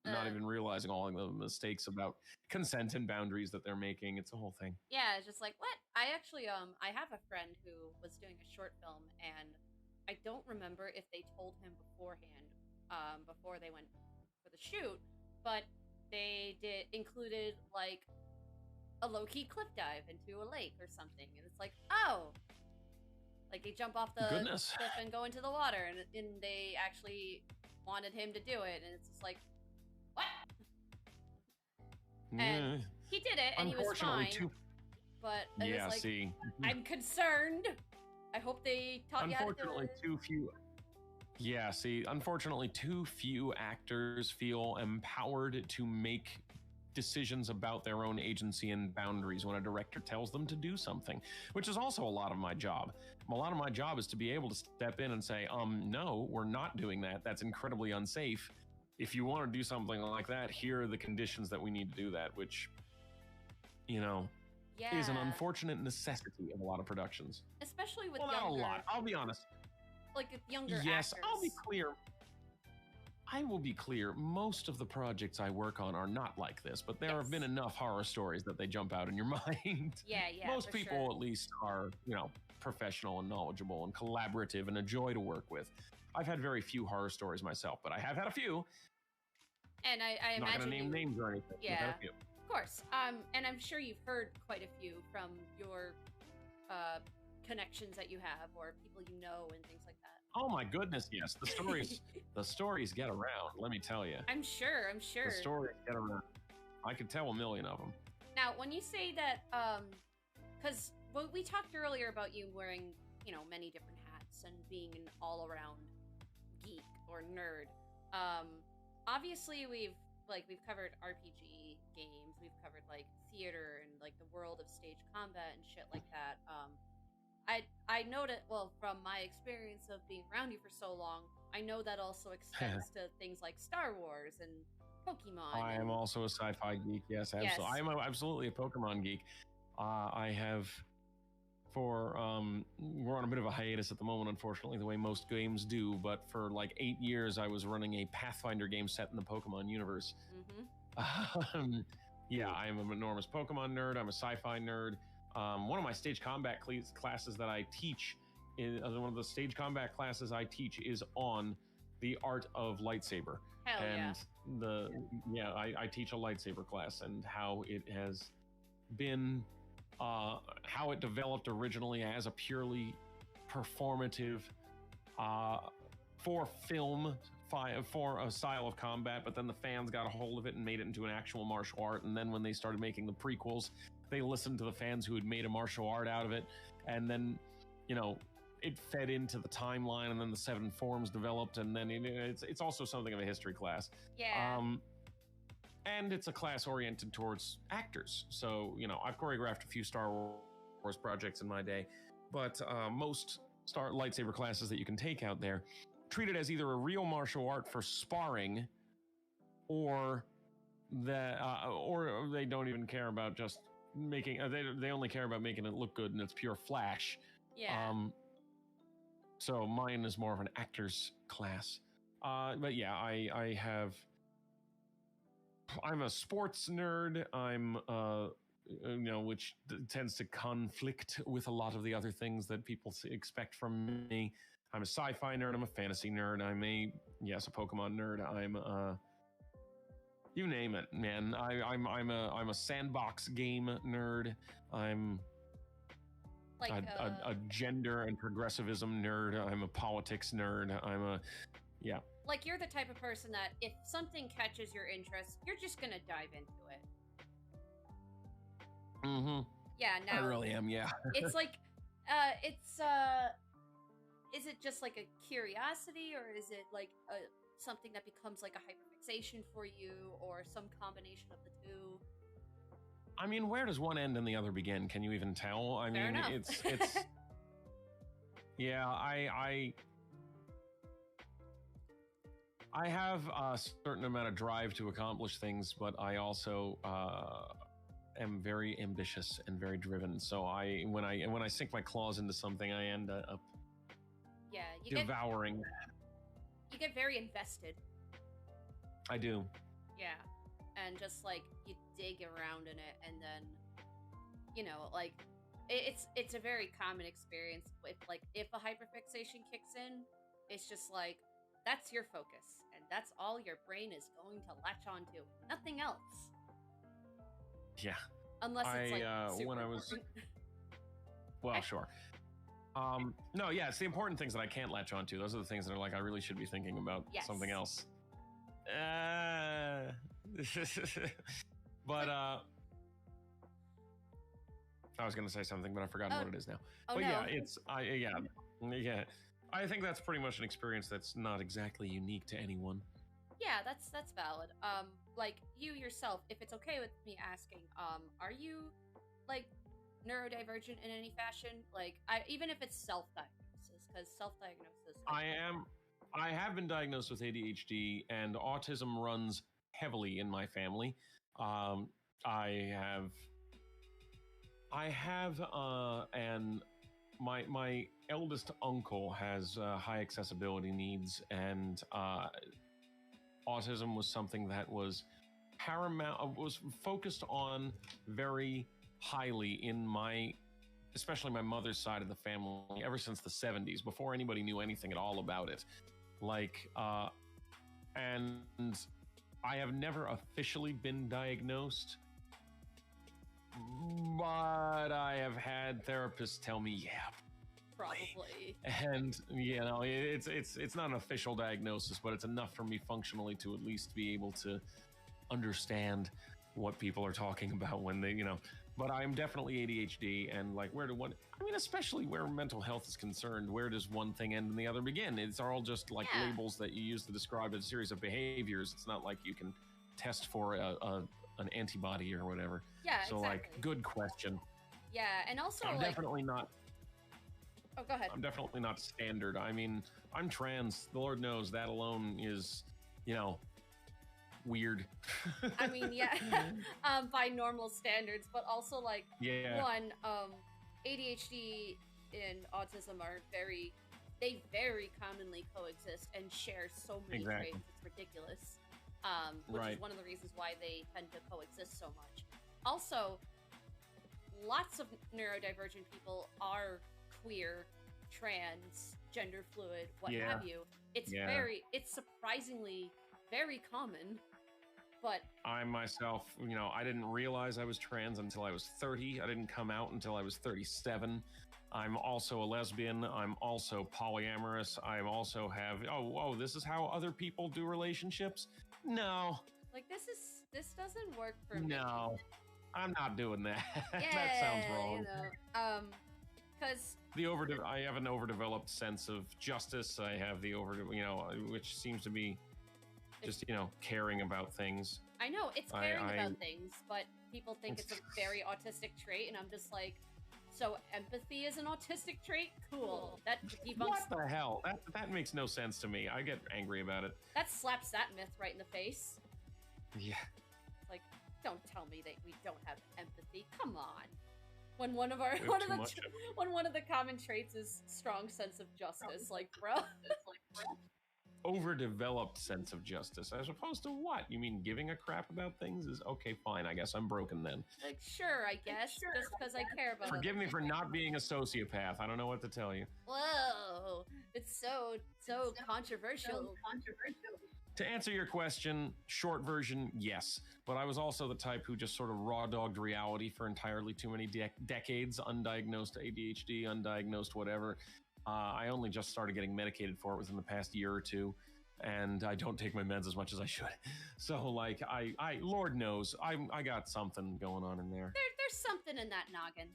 Not even realizing all of the mistakes about consent and boundaries that they're making. It's a whole thing. Yeah, it's just like, what? I actually, I have a friend who was doing a short film, and I don't remember if they told him beforehand, before they went for the shoot, but they included, like, a low-key cliff dive into a lake or something, and it's like, oh! Like, they jump off the cliff and go into the water, and they actually wanted him to do it, and it's just like, what? And he did it, and he was fine. But it was like, see. I'm concerned. I hope they taught you how to do it. Unfortunately, too few actors feel empowered to make decisions about their own agency and boundaries when a director tells them to do something, which is also a lot of my job. A lot of my job is to be able to step in and say, no, we're not doing that. That's incredibly unsafe. If you want to do something like that, here are the conditions that we need to do that, which, you know, is an unfortunate necessity of a lot of productions. Especially with younger... Not a lot, I'll be honest. Like with younger Yes, actors. I'll be clear. I will be clear. Most of the projects I work on are not like this, but there have been enough horror stories that they jump out in your mind. Yeah. Most people at least are, you know, professional and knowledgeable and collaborative and a joy to work with. I've had very few horror stories myself, but I have had a few. And I imagine not gonna name names or anything. Yeah, I've had a few. Of course. And I'm sure you've heard quite a few from your connections that you have or people you know and things like that. Oh my goodness, yes. The stories get around, let me tell you. I'm sure. The stories get around. I could tell a million of them. Now, when you say that, because we talked earlier about you wearing, you know, many different hats and being an all-around geek or nerd. Obviously, we've covered RPG games, we've covered like theater and like the world of stage combat and shit like that. I know that, well, from my experience of being around you for so long, I know that also extends to things like Star Wars and Pokemon. I am also a sci-fi geek. Yes, absolutely. Yes. I am absolutely a Pokemon geek. I have we're on a bit of a hiatus at the moment, unfortunately, the way most games do, but for like 8 years, I was running a Pathfinder game set in the Pokemon universe. Mm-hmm. Yeah, I am an enormous Pokemon nerd. I'm a sci-fi nerd. One of my stage combat classes that I teach, one of the stage combat classes I teach is on the art of lightsaber. Hell and I teach a lightsaber class and how it has been how it developed originally as a purely performative for film, for a style of combat, but then the fans got a hold of it and made it into an actual martial art. And then when they started making the prequels, they listened to the fans who had made a martial art out of it, and then, you know, it fed into the timeline, and then the Seven Forms developed, and then it's also something of a history class. Yeah. And it's a class oriented towards actors. So, you know, I've choreographed a few Star Wars projects in my day, but most lightsaber classes that you can take out there treat it as either a real martial art for sparring, or or they don't even care about just making. They only care about making it look good, and it's pure flash. Yeah. So mine is more of an actor's class. But yeah, I'm a sports nerd. I'm you know, which tends to conflict with a lot of the other things that people expect from me. I'm a sci-fi nerd. I'm a fantasy nerd. I'm a Pokemon nerd. I'm you name it, man. I'm a sandbox game nerd. I'm like a gender and progressivism nerd. I'm a politics nerd. Like, you're the type of person that if something catches your interest, you're just gonna dive into it. Mm-hmm. Yeah, now I really am, yeah. It's like, is it just like a curiosity, or is it like something that becomes like a hyperfixation for you, or some combination of the two? I mean, where does one end and the other begin? Can you even tell? I Fair mean, enough. it's yeah, I have a certain amount of drive to accomplish things, but I also am very ambitious and very driven. So when I sink my claws into something, I end up devouring. You get very invested. I do. Yeah, and just like you dig around in it, and then, you know, like it's a very common experience. If a hyperfixation kicks in, it's just like that's your focus, and that's all your brain is going to latch onto. Nothing else. Yeah. Unless it's like super when I was important. well, sure. No, yeah, it's the important things that I can't latch onto. Those are the things that are like I really should be thinking about something else. But I was going to say something, but I've forgotten what it is now. Oh, but no. yeah, I think that's pretty much an experience that's not exactly unique to anyone. Yeah, that's valid. Like you yourself, if it's okay with me asking, are you like neurodivergent in any fashion? Like, even if it's self-diagnosis, because self-diagnosis. I have been diagnosed with ADHD, and autism runs heavily in my family. I have, and my eldest uncle has high accessibility needs, and autism was something that was paramount, was focused on very highly in especially my mother's side of the family, ever since the 70s, before anybody knew anything at all about it. Like, and I have never officially been diagnosed, but I have had therapists tell me, yeah, probably. And you know, it's not an official diagnosis, but it's enough for me functionally to at least be able to understand what people are talking about when they, you know. But I'm definitely ADHD, and like, especially where mental health is concerned, where does one thing end and the other begin? It's all just like labels that you use to describe a series of behaviors. It's not like you can test for an antibody or whatever. Yeah, so exactly. Like, good question. Yeah, and also I'm definitely not. Oh, go ahead. I'm definitely not standard. I mean, I'm trans. The Lord knows that alone is, you know, weird. I mean, yeah, by normal standards, but also like, one, ADHD and autism are very commonly coexist and share so many traits. It's ridiculous. Which is one of the reasons why they tend to coexist so much. Also, lots of neurodivergent people are queer, trans, gender fluid, what have you. It's surprisingly very common. But I myself, I didn't realize I was trans until I was 30. I didn't come out until I was 37. I'm also a lesbian. I'm also polyamorous. I also have, this is how other people do relationships? No. Like, this doesn't work for me. No, I'm not doing that. Yeah, That sounds wrong. Because I have an overdeveloped sense of justice. I have the which seems to be just, caring about things. I know it's caring about things, but people think it's a very autistic trait, and I'm just like, so empathy is an autistic trait? Cool. That debunks. What the hell? That makes no sense to me. I get angry about it. That slaps that myth right in the face. Yeah. Like, don't tell me that we don't have empathy. Come on. When one of the common traits is strong sense of justice, like, bro. Overdeveloped sense of justice, as opposed to what? You mean giving a crap about things is okay? Fine, I guess I'm broken then. Like, sure, I guess, just because I care about. Forgive me for not being a sociopath. I don't know what to tell you. Whoa, it's so controversial. To answer your question, short version, yes. But I was also the type who just sort of raw dogged reality for entirely too many decades, undiagnosed ADHD, undiagnosed whatever. I only just started getting medicated for it within the past year or two, and I don't take my meds as much as I should. So, like, I Lord knows, I got something going on in there. There's something in that noggin.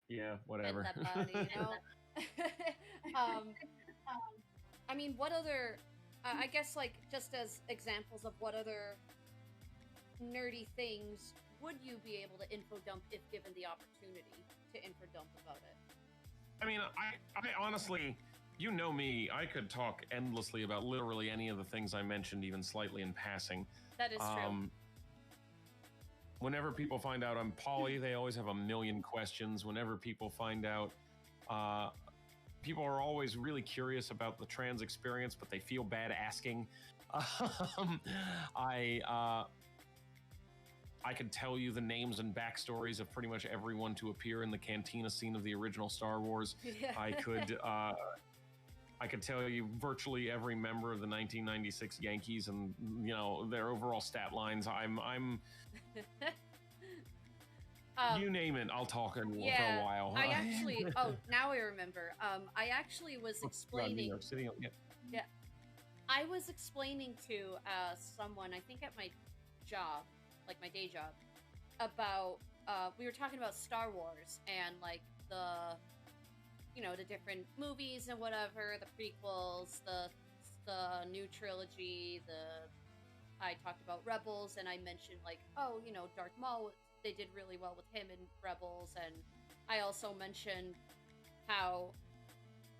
Yeah, whatever. In that body, I mean, what other? I guess, like, just as examples of what other nerdy things would you be able to info dump if given the opportunity to info dump about it? I mean, I honestly, you know me, I could talk endlessly about literally any of the things I mentioned, even slightly in passing. That is true. Whenever people find out I'm poly, they always have a million questions. Whenever people find out, people are always really curious about the trans experience, but they feel bad asking. I could tell you the names and backstories of pretty much everyone to appear in the cantina scene of the original Star Wars. Yeah. I could tell you virtually every member of the 1996 Yankees and their overall stat lines. I'm you name it, I'll talk for a while. I actually now I remember. I actually was explaining. Yeah, I was explaining to someone, I think at my job, like my day job, about we were talking about Star Wars and like the different movies and whatever, the prequels, the new trilogy, I talked about Rebels, and I mentioned like, Darth Maul, they did really well with him in Rebels, and I also mentioned how,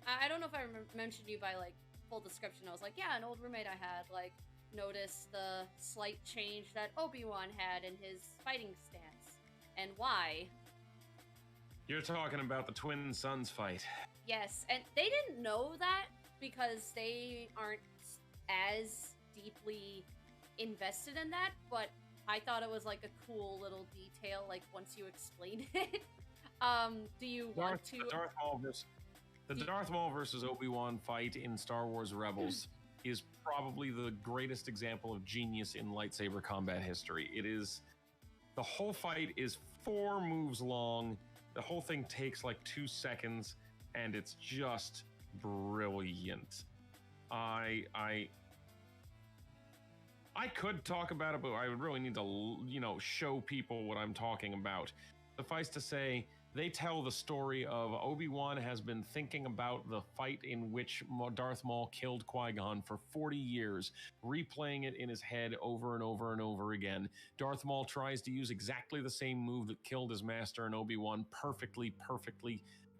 I don't know if I mentioned you by like full description. I was like, yeah, an old roommate I had like noticed the slight change that Obi-Wan had in his fighting stance, and why. You're talking about the twin sons fight. Yes, and they didn't know that because they aren't as deeply invested in that, but I thought it was like a cool little detail, like once you explain it. Do you want to... The Darth Maul versus Obi-Wan fight in Star Wars Rebels is probably the greatest example of genius in lightsaber combat history. The whole fight is 4 moves long. The whole thing takes like 2 seconds, and it's just brilliant. I could talk about it, but I would really need to, show people what I'm talking about. Suffice to say, they tell the story of Obi-Wan has been thinking about the fight in which Darth Maul killed Qui-Gon for 40 years, replaying it in his head over and over and over again. Darth Maul tries to use exactly the same move that killed his master, and Obi-Wan perfectly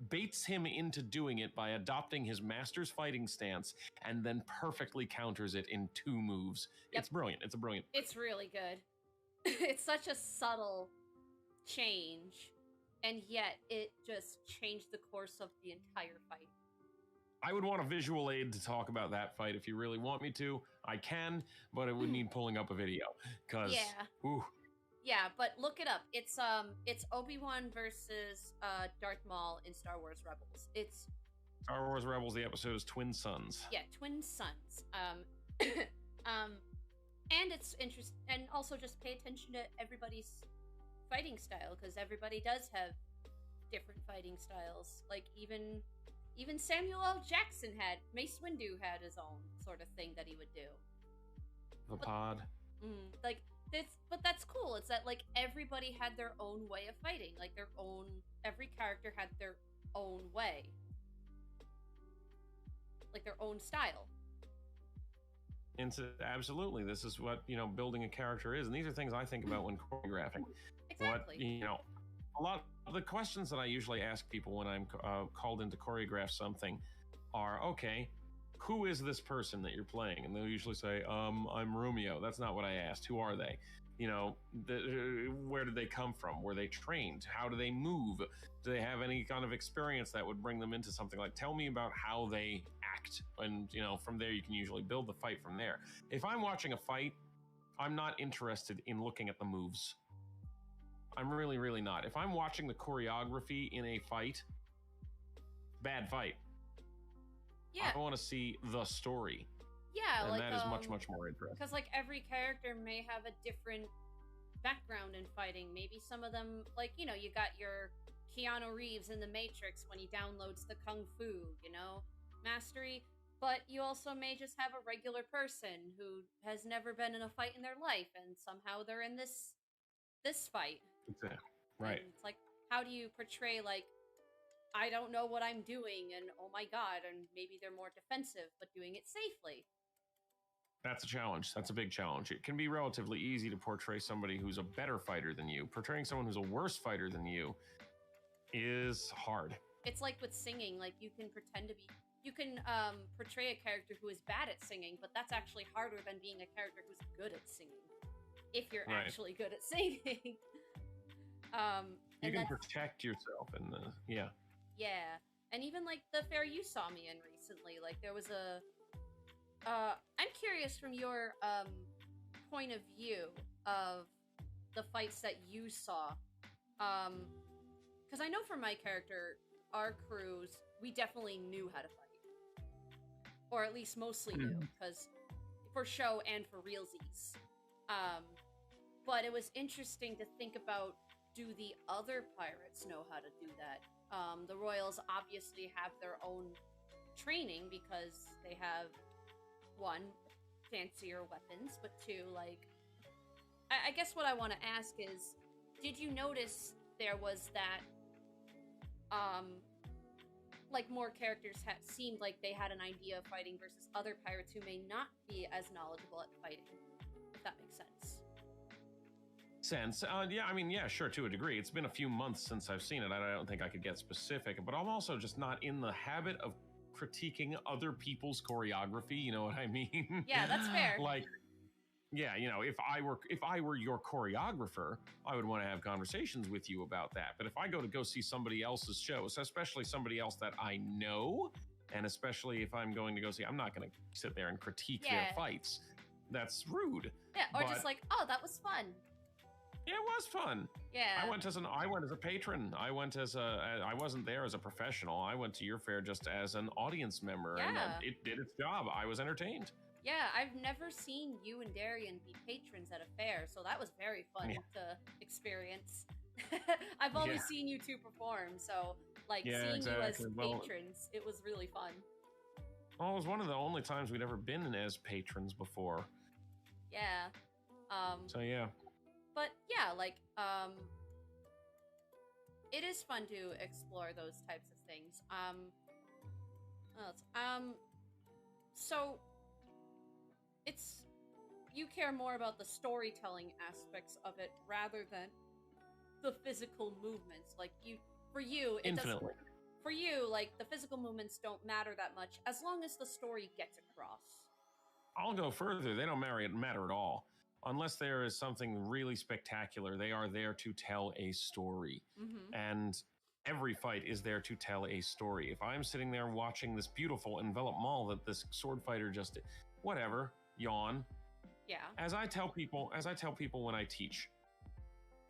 baits him into doing it by adopting his master's fighting stance, and then perfectly counters it in 2 moves. Yep. It's brilliant. It's really good. It's such a subtle change, and yet it just changed the course of the entire fight. I would want a visual aid to talk about that fight. If you really want me to, I can, but it would need pulling up a video. Yeah, but look it up. It's Obi-Wan versus Darth Maul in Star Wars Rebels. It's Star Wars Rebels. The episode is Twin Sons. Yeah, Twin Sons. And it's interesting, and also just pay attention to everybody's fighting style, because everybody does have different fighting styles. Like even Samuel L. Jackson had, Mace Windu had his own sort of thing that he would do. The pod. Like this, but that's cool. It's that like everybody had their own way of fighting, like every character had their own way, like their own style. Absolutely, this is what building a character is, and these are things I think about when choreographing. Exactly. What a lot of the questions that I usually ask people when I'm called in to choreograph something are, okay, who is this person that you're playing? And they'll usually say, I'm Romeo. That's not what I asked. Who are they? Where did they come from? Were they trained? How do they move? Do they have any kind of experience that would bring them into something? Like, tell me about how they act. And, from there, you can usually build the fight from there. If I'm watching a fight, I'm not interested in looking at the moves. I'm really, really not. If I'm watching the choreography in a fight, bad fight. Yeah. I want to see the story. Yeah, and that is much, much more interesting. Because like every character may have a different background in fighting. Maybe some of them, like, you got your Keanu Reeves in The Matrix when he downloads the Kung Fu, mastery. But you also may just have a regular person who has never been in a fight in their life, and somehow they're in this fight. Exactly. Right. And it's like, how do you portray, like, I don't know what I'm doing, and oh my god, and maybe they're more defensive, but doing it safely. That's a challenge. That's a big challenge. It can be relatively easy to portray somebody who's a better fighter than you. Portraying someone who's a worse fighter than you is hard. It's like with singing, like you can portray a character who is bad at singing, but that's actually harder than being a character who's good at singing. If you're actually good at singing. You can protect yourself in the, yeah. Yeah, and even like the Faire you saw me in recently, like there was I'm curious from your point of view of the fights that you saw, because I know for my character, our crews, we definitely knew how to fight, or at least mostly knew, because for show and for realsies. But it was interesting to think about, do the other pirates know how to do that? The Royals obviously have their own training because they have, one, fancier weapons, but two, like, I guess what I want to ask is, did you notice there was that, like, more characters seemed like they had an idea of fighting versus other pirates who may not be as knowledgeable at fighting, if that makes sense? Yeah, I mean, yeah, sure, to a degree. It's been a few months since I've seen it. I don't think I could get specific, but I'm also just not in the habit of critiquing other people's choreography. You know what I mean? Yeah, that's fair. Like, yeah, if I were your choreographer, I would want to have conversations with you about that. But if I go see somebody else's shows, especially somebody else that I know, and especially if I'm going to go see, I'm not going to sit there and critique their fights. That's rude. Yeah, or just like, oh, that was fun. Yeah, it was fun. Yeah. I went as a patron. I wasn't there as a professional. I went to your fair just as an audience member, and it did its job. I was entertained. Yeah, I've never seen you and Darian be patrons at a fair, so that was very fun to experience. I've always seen you two perform, so seeing you as patrons, it was really fun. Well, it was one of the only times we'd ever been as patrons before. Yeah. So yeah. But yeah, it is fun to explore those types of things. So you care more about the storytelling aspects of it rather than the physical movements. For you, the physical movements don't matter that much as long as the story gets across. I'll go further. They don't matter at all. Unless there is something really spectacular, they are there to tell a story. Mm-hmm. And every fight is there to tell a story. If I'm sitting there watching this beautiful enveloped mall that this sword fighter just did, whatever, yawn. Yeah. As I tell people when I teach,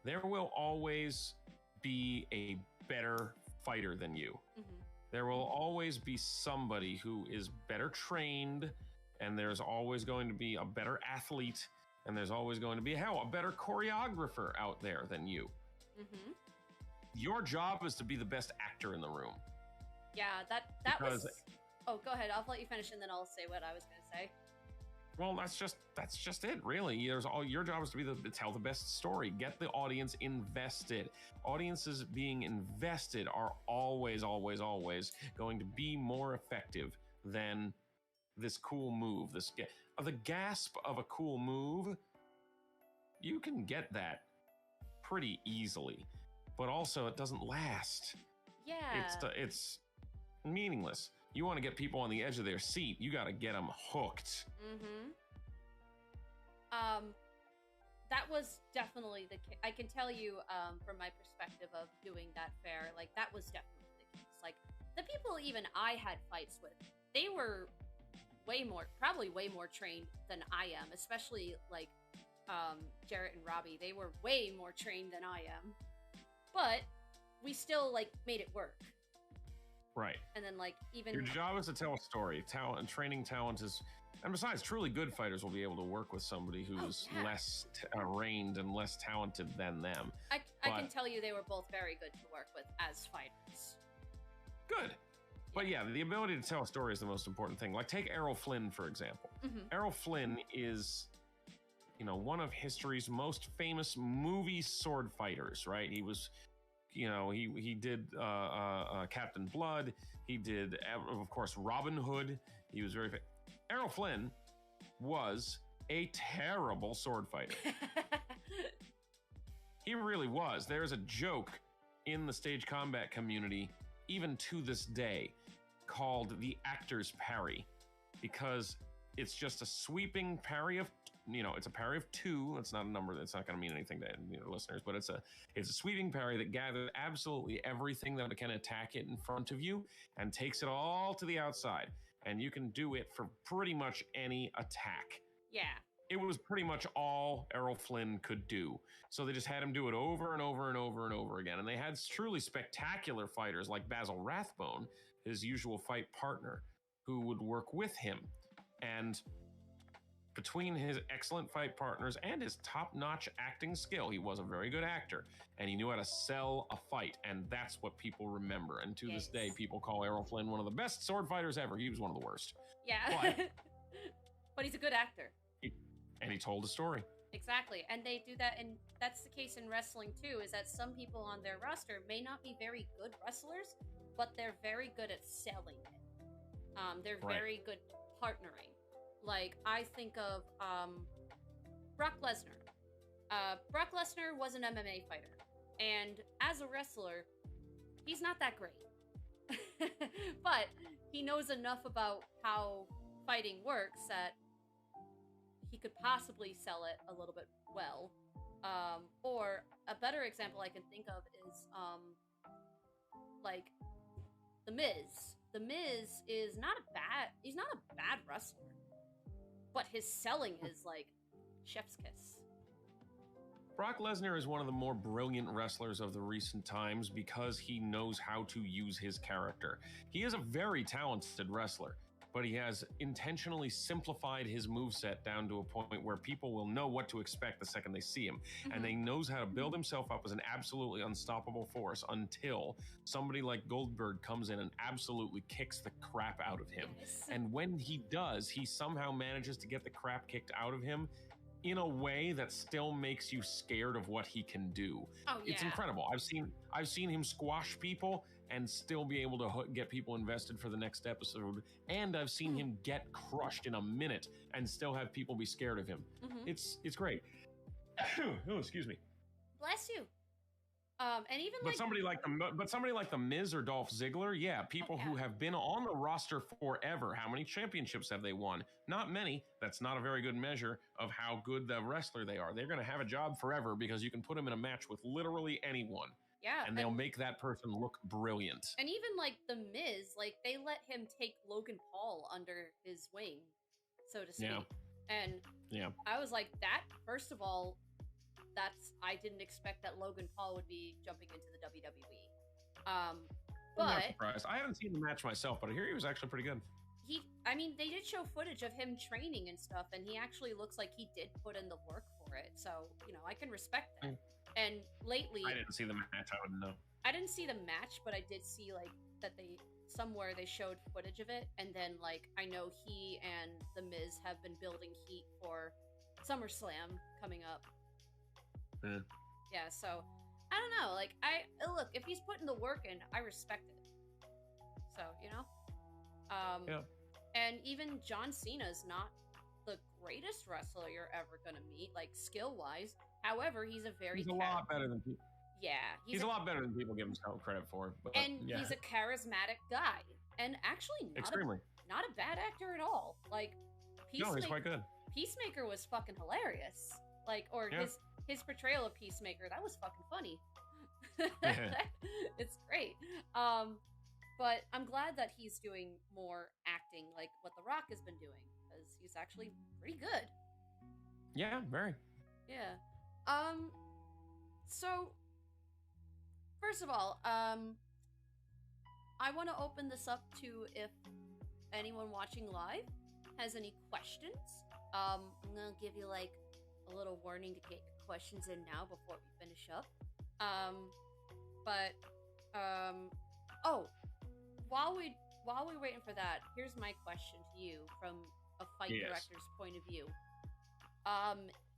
there will always be a better fighter than you. Mm-hmm. There will always be somebody who is better trained, and there's always going to be a better athlete And there's always going to be, a better choreographer out there than you. Mm-hmm. Your job is to be the best actor in the room. Yeah, that was... Oh, go ahead. I'll let you finish, and then I'll say what I was going to say. Well, that's just it, really. Your job is to tell the best story, get the audience invested. Audiences being invested are always, always, always going to be more effective than this cool move. The gasp of a cool move, you can get that pretty easily, but also it doesn't last. Yeah, it's meaningless. You want to get people on the edge of their seat, you got to get them hooked. Mm-hmm. That was definitely the case. I can tell you, from my perspective of doing that fair, like, that was definitely the case. Like, the people even I had fights with, they were probably way more trained than I am, especially, like, Jarrett and Robbie. They were way more trained than I am. But we still, like, made it work. Right. And then, like, even... Your job is to tell a story. Training talent is... And besides, truly good fighters will be able to work with somebody who's less trained and less talented than them. I can tell you they were both very good to work with as fighters. Good. But yeah, the ability to tell a story is the most important thing. Like, take Errol Flynn, for example. Mm-hmm. Errol Flynn is, one of history's most famous movie sword fighters, right? He was... he did Captain Blood. He did, of course, Robin Hood. He was very... Errol Flynn was a terrible sword fighter. He really was. There's a joke in the stage combat community, even to this day, called the actor's parry, because it's just a sweeping parry of... it's a parry of 2. It's not a number. That's not going to mean anything to listeners, but it's a sweeping parry that gathers absolutely everything that can attack it in front of you and takes it all to the outside. And you can do it for pretty much any attack. Yeah. It was pretty much all Errol Flynn could do. So they just had him do it over and over and over and over again. And they had truly spectacular fighters like Basil Rathbone, his usual fight partner, who would work with him. And between his excellent fight partners and his top-notch acting skill, he was a very good actor, and he knew how to sell a fight, and that's what people remember. And to this day, people call Errol Flynn one of the best sword fighters ever. He was one of the worst. Yeah. But he's a good actor. And he told a story. Exactly. And they do that, and that's the case in wrestling, too, is that some people on their roster may not be very good wrestlers, but they're very good at selling it. They're very good partnering. Like, I think of Brock Lesnar. Brock Lesnar was an MMA fighter. And as a wrestler, he's not that great. But he knows enough about how fighting works that he could possibly sell it a little bit well. Or a better example I can think of is, like, The Miz. The Miz is he's not a bad wrestler. But his selling is like chef's kiss. Brock Lesnar is one of the more brilliant wrestlers of the recent times because he knows how to use his character. He is a very talented wrestler, but he has intentionally simplified his moveset down to a point where people will know what to expect the second they see him. Mm-hmm. And he knows how to build himself up as an absolutely unstoppable force until somebody like Goldberg comes in and absolutely kicks the crap out of him. Yes. And when he does, he somehow manages to get the crap kicked out of him in a way that still makes you scared of what he can do. Oh, yeah. It's incredible. I've seen him squash people and still be able to get people invested for the next episode. And I've seen him get crushed in a minute and still have people be scared of him. Mm-hmm. It's great. Oh, excuse me. Bless you. And even somebody like the Miz or Dolph Ziggler, yeah, people who have been on the roster forever. How many championships have they won? Not many. That's not a very good measure of how good the wrestler they are. They're going to have a job forever because you can put them in a match with literally anyone. Yeah. And they'll make that person look brilliant. And even like the Miz, like they let him take Logan Paul under his wing, so to speak. Yeah. And I was like, that, first of all, I didn't expect that Logan Paul would be jumping into the WWE. I'm not surprised. I haven't seen the match myself, but I hear he was actually pretty good. I mean, they did show footage of him training and stuff, and he actually looks like he did put in the work for it. So, you know, I can respect that. And lately, I didn't see the match. I wouldn't know. I didn't see the match, but I did see like that somewhere they showed footage of it, and then like I know he and the Miz have been building heat for SummerSlam coming up. Yeah, so I don't know. Like look, if he's putting the work in, I respect it. So, you know, yeah. And even John Cena's not the greatest wrestler you're ever gonna meet, like skill wise. However, he's a lot better than people. Yeah, he's a lot better than people give him credit for. But, and he's a charismatic guy, and actually not a bad actor at all. Like, no, he's quite good. Peacemaker was fucking hilarious. Like, or his portrayal of Peacemaker, that was fucking funny. It's great. But I'm glad that he's doing more acting like what The Rock has been doing, because he's actually pretty good. Yeah, very. Yeah. So first of all, I want to open this up to if anyone watching live has any questions. I'm gonna give you like a little warning to get your questions in now before we finish up. While we're waiting for that, here's my question to you from a fight director's point of view.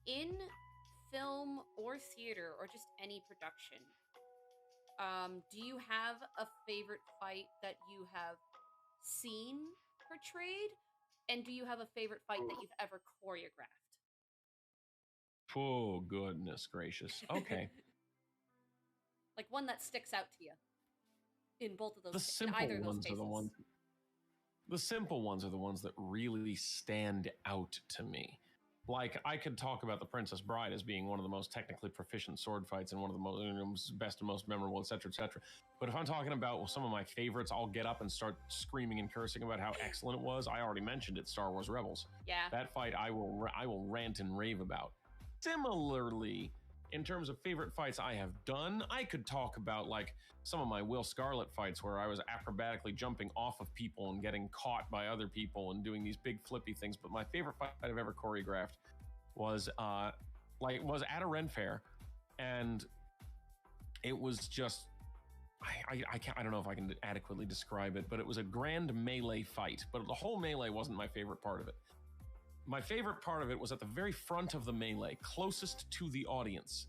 In film or theater or just any production, do you have a favorite fight that you have seen portrayed? And do you have a favorite fight that you've ever choreographed? Oh, goodness gracious. Okay. Like one that sticks out to you in both of those. The simple ones are the ones. The simple ones are the ones that really stand out to me. Like, I could talk about The Princess Bride as being one of the most technically proficient sword fights and one of the most best and most memorable, etc., etc. But if I'm talking about some of my favorites, I'll get up and start screaming and cursing about how excellent it was. I already mentioned it, Star Wars Rebels. Yeah. That fight I will rant and rave about. Similarly, in terms of favorite fights I have done, I could talk about like some of my Will Scarlet fights where I was acrobatically jumping off of people and getting caught by other people and doing these big flippy things. But my favorite fight I've ever choreographed was at a Ren Fair, and it was just I don't know if I can adequately describe it, but it was a grand melee fight. But the whole melee wasn't my favorite part of it. My favorite part of it was at the very front of the melee, closest to the audience.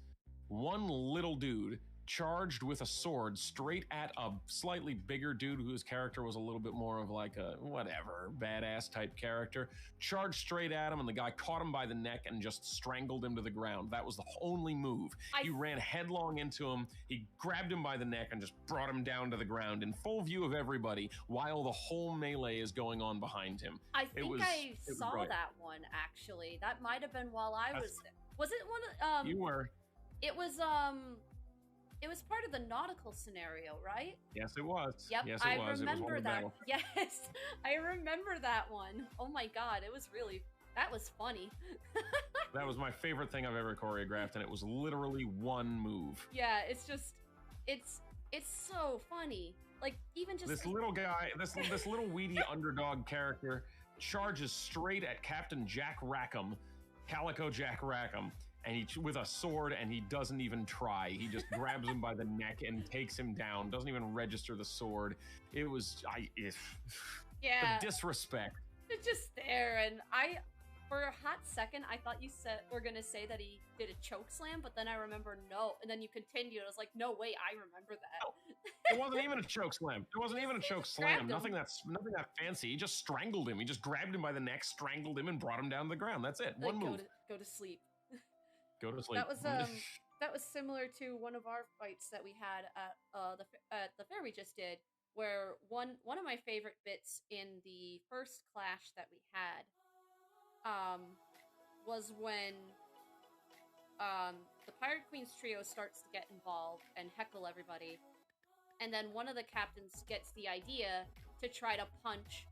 One little dude charged with a sword straight at a slightly bigger dude whose character was a little bit more of like a whatever, badass type character, charged straight at him, and the guy caught him by the neck and just strangled him to the ground. That was the only move. He ran headlong into him, he grabbed him by the neck and just brought him down to the ground in full view of everybody while the whole melee is going on behind him. I think I saw that one, actually. That might have been while I was there. Was it one of, You were. It was part of the nautical scenario, right? Yes, it was. Yep, yes, I was. remember that. Yes, I remember that one. Oh my god, that was funny. That was my favorite thing I've ever choreographed, and it was literally one move. Yeah, it's so funny. Like, even just this little guy, this little weedy underdog character charges straight at Captain Jack Rackham, Calico Jack Rackham, and with a sword, and he doesn't even try. He just grabs him by the neck and takes him down. Doesn't even register the sword. It was the disrespect. It's just there, and for a hot second, I thought you were gonna say that he did a choke slam, but then I remember no, and then you continued. I was like, no, wait, I remember that. No, it wasn't even a choke slam. It wasn't even a choke slam. Nothing that fancy. He just strangled him. He just grabbed him by the neck, strangled him, and brought him down to the ground. That's it. One move. Go to sleep. Go to sleep. That was similar to one of our fights that we had at the fair we just did, where one of my favorite bits in the first clash that we had was when the Pirate Queens trio starts to get involved and heckle everybody, and then one of the captains gets the idea to try to punch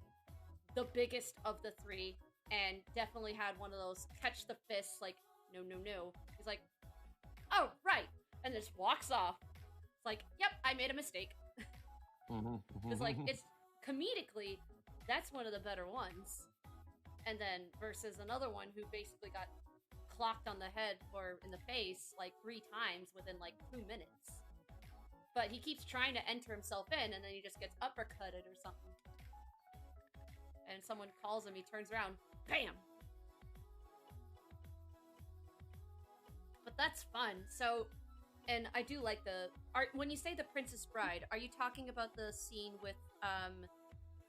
the biggest of the three, and definitely had one of those catch the fists, like, no. He's like, oh, right. And just walks off. It's like, yep, I made a mistake. It's like, it's comedically, that's one of the better ones. And then versus another one who basically got clocked on the head or in the face like 3 times within like 2 minutes. But he keeps trying to enter himself in, and then he just gets uppercutted or something. And someone calls him, he turns around, bam! But that's fun. So, and I do like when you say the Princess Bride, are you talking about the scene with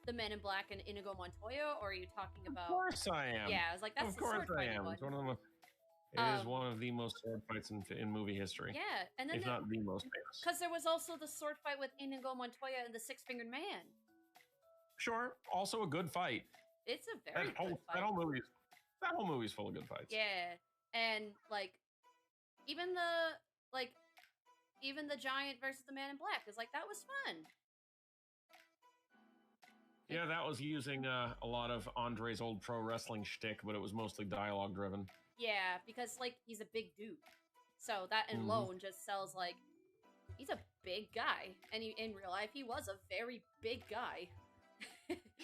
the Men in Black and Inigo Montoya, or are you talking about? Of course I am. Yeah, I was like, that's of the course sword I fighting am. one. It's one of the. It is one of the most sword fights in movie history. Yeah, and then if not the most famous. Because there was also the sword fight with Inigo Montoya and the Six-Fingered Man. Sure, also a good fight. It's a very good fight. That whole movie's full of good fights. Yeah, and like even the giant versus the Man in Black is like that was fun. Yeah, that was using a lot of Andre's old pro wrestling shtick, but it was mostly dialogue driven. Yeah, because like he's a big dude, so that alone just sells like he's a big guy, and in real life he was a very big guy.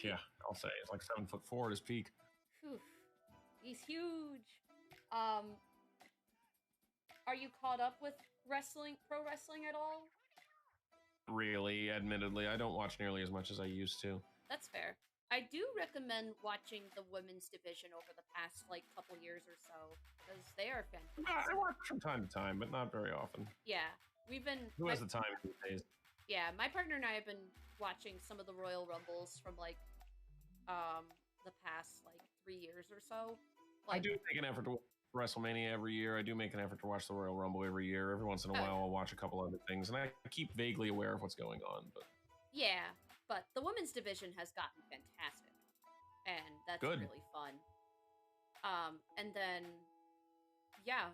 Yeah, I'll say it's like 7'4" at his peak. Whew. He's huge. Are you caught up with pro wrestling at all? Really, admittedly, I don't watch nearly as much as I used to. That's fair. I do recommend watching the women's division over the past like couple years or so because they are fantastic. I watch from time to time, but not very often. Yeah, we've been. Who has the time these days? Yeah, my partner and I have been watching some of the Royal Rumbles from like the past like 3 years or so. Like, I do make an effort to watch WrestleMania every year. I do make an effort to watch the Royal Rumble every year. Every once in a while, I'll watch a couple other things, and I keep vaguely aware of what's going on. But yeah, but the women's division has gotten fantastic, and that's good. Really fun. And then yeah,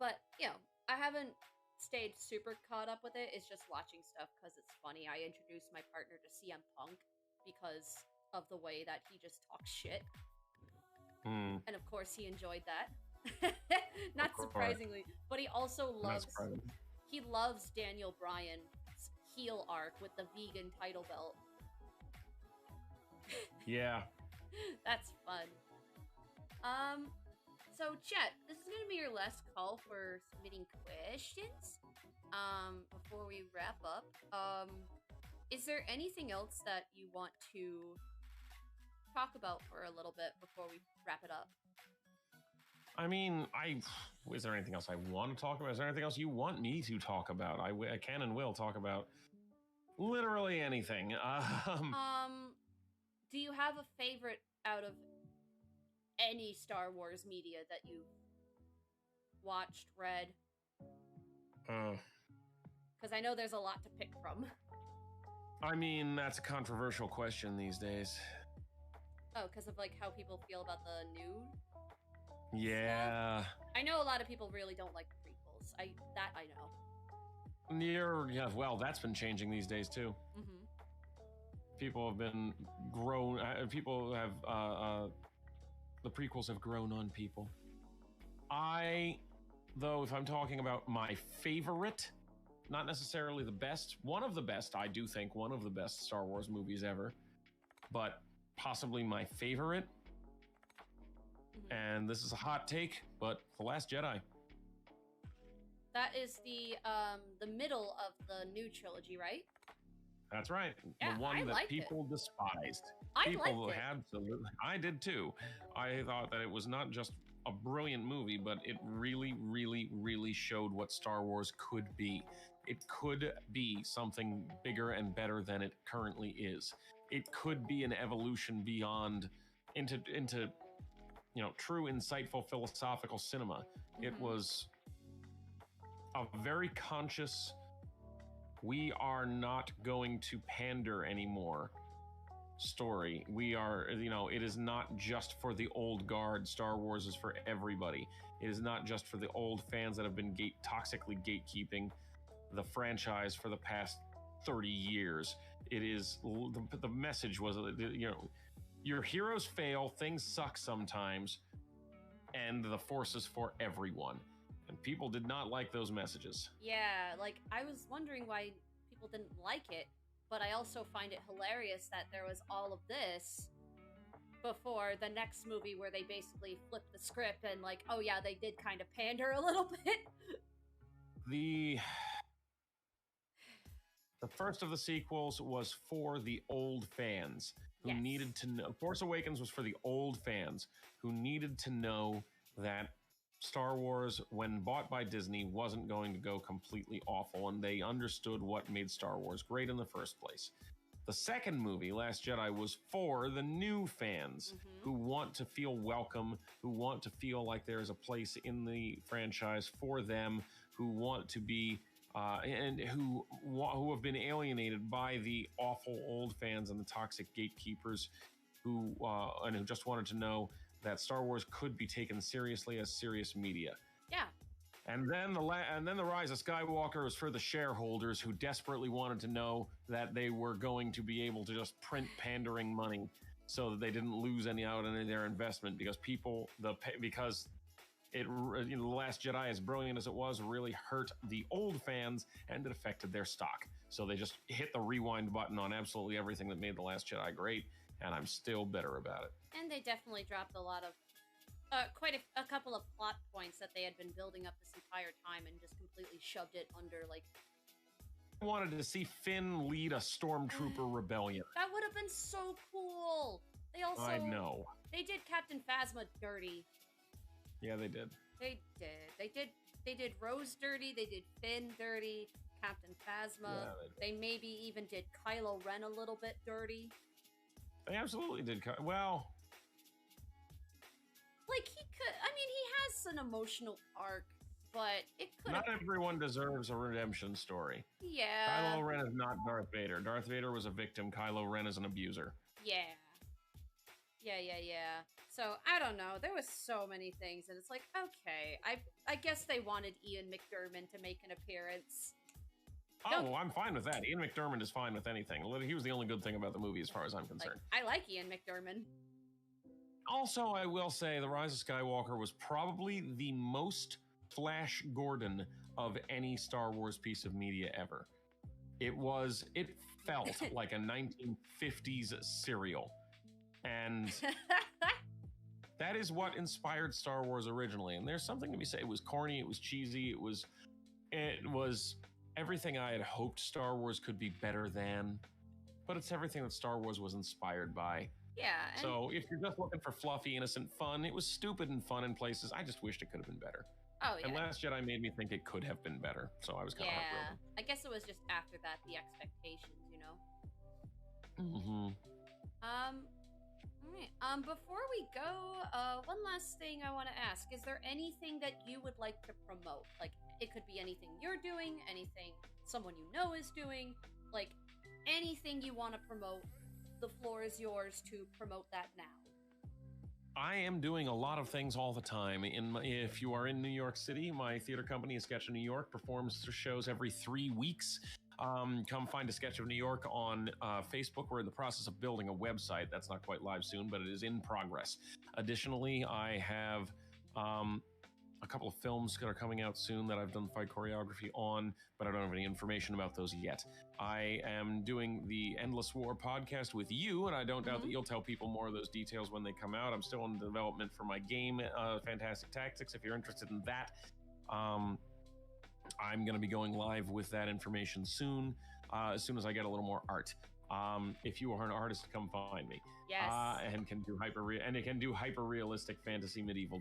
but you know, I haven't stayed super caught up with it. It's just watching stuff because it's funny. I introduced my partner to CM Punk because of the way that he just talks shit. And of course he enjoyed that. Not surprisingly, but he also loves Daniel Bryan's heel arc with the vegan title belt. Yeah. That's fun. So chat, this is gonna be your last call for submitting questions. Before we wrap up, is there anything else that you want to talk about for a little bit before we wrap it up? I mean, is there anything else I want to talk about? Is there anything else you want me to talk about? I can and will talk about literally anything. Do you have a favorite out of any Star Wars media that you've watched, read? Because I know there's a lot to pick from. I mean, that's a controversial question these days. Oh, because of like how people feel about the new Yeah. stuff? I know a lot of people really don't like the prequels. I know. Yeah, well, that's been changing these days too. People have been grown. People have the prequels have grown on people. Though, if I'm talking about my favorite, not necessarily the best, one of the best, I do think one of the best Star Wars movies ever, but possibly my favorite, and this is a hot take, but The Last Jedi. That is the middle of the new trilogy, right? That's right. Yeah, the one that people despised. People liked it. Absolutely. I did too. I thought that it was not just a brilliant movie, but it really, really, really showed what Star Wars could be. It could be something bigger and better than it currently is. It could be an evolution beyond into true, insightful, philosophical cinema. It was a very conscious, we are not going to pander anymore story. We are, it is not just for the old guard. Star Wars is for everybody. It is not just for the old fans that have been toxically gatekeeping the franchise for the past 30 years. It is, the message was, your heroes fail, things suck sometimes, and the Force is for everyone. And people did not like those messages. Yeah, like, I was wondering why people didn't like it, but I also find it hilarious that there was all of this before the next movie where they basically flipped the script and like, oh yeah, they did kind of pander a little bit. The first of the sequels was for the old fans who needed to know. Force Awakens was for the old fans who needed to know that Star Wars, when bought by Disney, wasn't going to go completely awful, and they understood what made Star Wars great in the first place. The second movie, Last Jedi, was for the new fans who want to feel welcome, who want to feel like there is a place in the franchise for them, who want to be, and who have been alienated by the awful old fans and the toxic gatekeepers who just wanted to know that Star Wars could be taken seriously as serious media. Yeah. And then the Rise of Skywalker was for the shareholders who desperately wanted to know that they were going to be able to just print pandering money so that they didn't lose any out on their investment, because The Last Jedi, as brilliant as it was, really hurt the old fans and it affected their stock. So they just hit the rewind button on absolutely everything that made The Last Jedi great, and I'm still bitter about it. And they definitely dropped a lot of quite a couple of plot points that they had been building up this entire time and just completely shoved it under, like... I wanted to see Finn lead a stormtrooper rebellion. That would have been so cool! They also... I know. They did Captain Phasma dirty. Yeah, they did. They did Rose dirty, they did Finn dirty, Captain Phasma. Yeah, they maybe even did Kylo Ren a little bit dirty. They absolutely did. Well... Like, he has an emotional arc, but it could. Not everyone deserves a redemption story. Yeah. Kylo Ren is not Darth Vader. Darth Vader was a victim. Kylo Ren is an abuser. Yeah. So, I don't know. There was so many things, and it's like, okay. I guess they wanted Ian McDiarmid to make an appearance. Oh, I'm fine with that. Ian McDiarmid is fine with anything. He was the only good thing about the movie as far as I'm concerned. I like Ian McDiarmid. Also, I will say The Rise of Skywalker was probably the most Flash Gordon of any Star Wars piece of media ever. It felt like a 1950s serial. And that is what inspired Star Wars originally. And there's something to be said. It was corny, it was cheesy, it was everything I had hoped Star Wars could be better than, but it's everything that Star Wars was inspired by. Yeah. So if you're just looking for fluffy, innocent fun, it was stupid and fun in places. I just wished it could have been better. Oh, yeah. And Last Jedi made me think it could have been better, so I was kind of heartbroken. I guess it was just after that, the expectations, you know? Mm-hmm. All right. Before we go, one last thing I want to ask. Is there anything that you would like to promote? Like, it could be anything you're doing, anything someone you know is doing, like, anything you want to promote. The floor is yours to promote that now. I am doing a lot of things all the time. If you are in New York City, my theater company, A Sketch of New York, performs shows every 3 weeks. Come find A Sketch of New York on Facebook. We're in the process of building a website. That's not quite live soon, but it is in progress. Additionally, I have a couple of films that are coming out soon that I've done fight choreography on, but I don't have any information about those yet. I am doing the Endless War podcast with you, and I don't doubt that you'll tell people more of those details when they come out. I'm still in development for my game, Fantastic Tactics. If you're interested in that, I'm going to be going live with that information soon, as soon as I get a little more art. If you are an artist, come find me. Yes. And can do hyper realistic fantasy medieval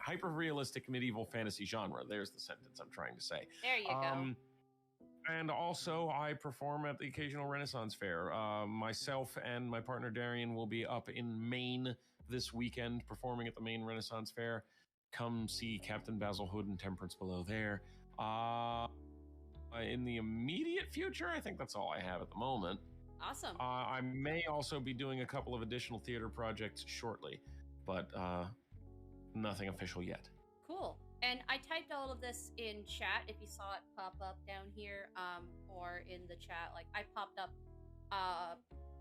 hyper realistic medieval fantasy genre. There's the sentence I'm trying to say. There you go. And also, I perform at the occasional Renaissance Fair. Myself and my partner Darian will be up in Maine this weekend performing at the Maine Renaissance Fair. Come see Captain Basil Hood and Temperance Below there. In the immediate future, I think that's all I have at the moment. Awesome. I may also be doing a couple of additional theater projects shortly, but nothing official yet. Cool. And I typed all of this in chat if you saw it pop up down here, or in the chat. Like, I popped up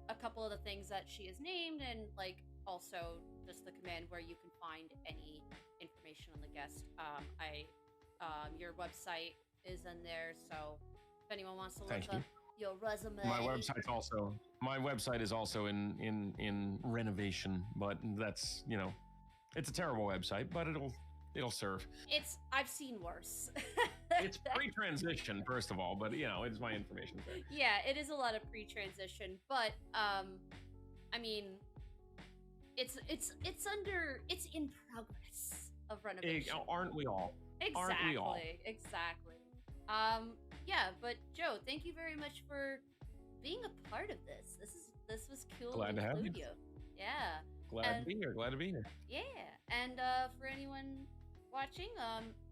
a couple of the things that she has named, and like also just the command where you can find any information on the guest. Your website is in there, so if anyone wants to your resume. My website is also in renovation, but that's, you know, it's a terrible website, but it'll serve. I've seen worse. It's pre-transition, first of all, but you know, it's my information thing. Yeah, it is a lot of pre-transition, but I mean, it's in progress of renovation. Aren't we all? Exactly. Aren't we all? Exactly. Yeah, but Joe, thank you very much for being a part of this. This was cool. Glad to have you. Yeah. Glad to be here. Glad to be here. Yeah, and for anyone watching,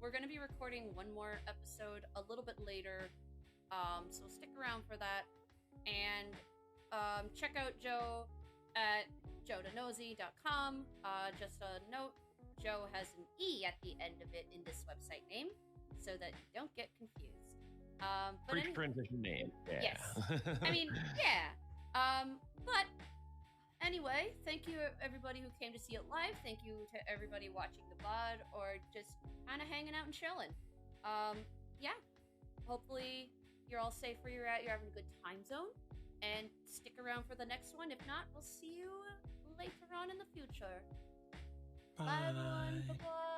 we're going to be recording one more episode a little bit later, so stick around for that, and check out Joe at DiNozzi.com. Just a note, Joe has an E at the end of it in this website name, so that you don't get confused. But Pre-transition name. Yeah. Yes. I mean, yeah. But anyway, thank you everybody who came to see it live. Thank you to everybody watching the VOD or just kind of hanging out and chilling. Yeah. Hopefully you're all safe where you're at. You're having a good time zone. And stick around for the next one. If not, we'll see you later on in the future. Bye everyone. Bye-bye.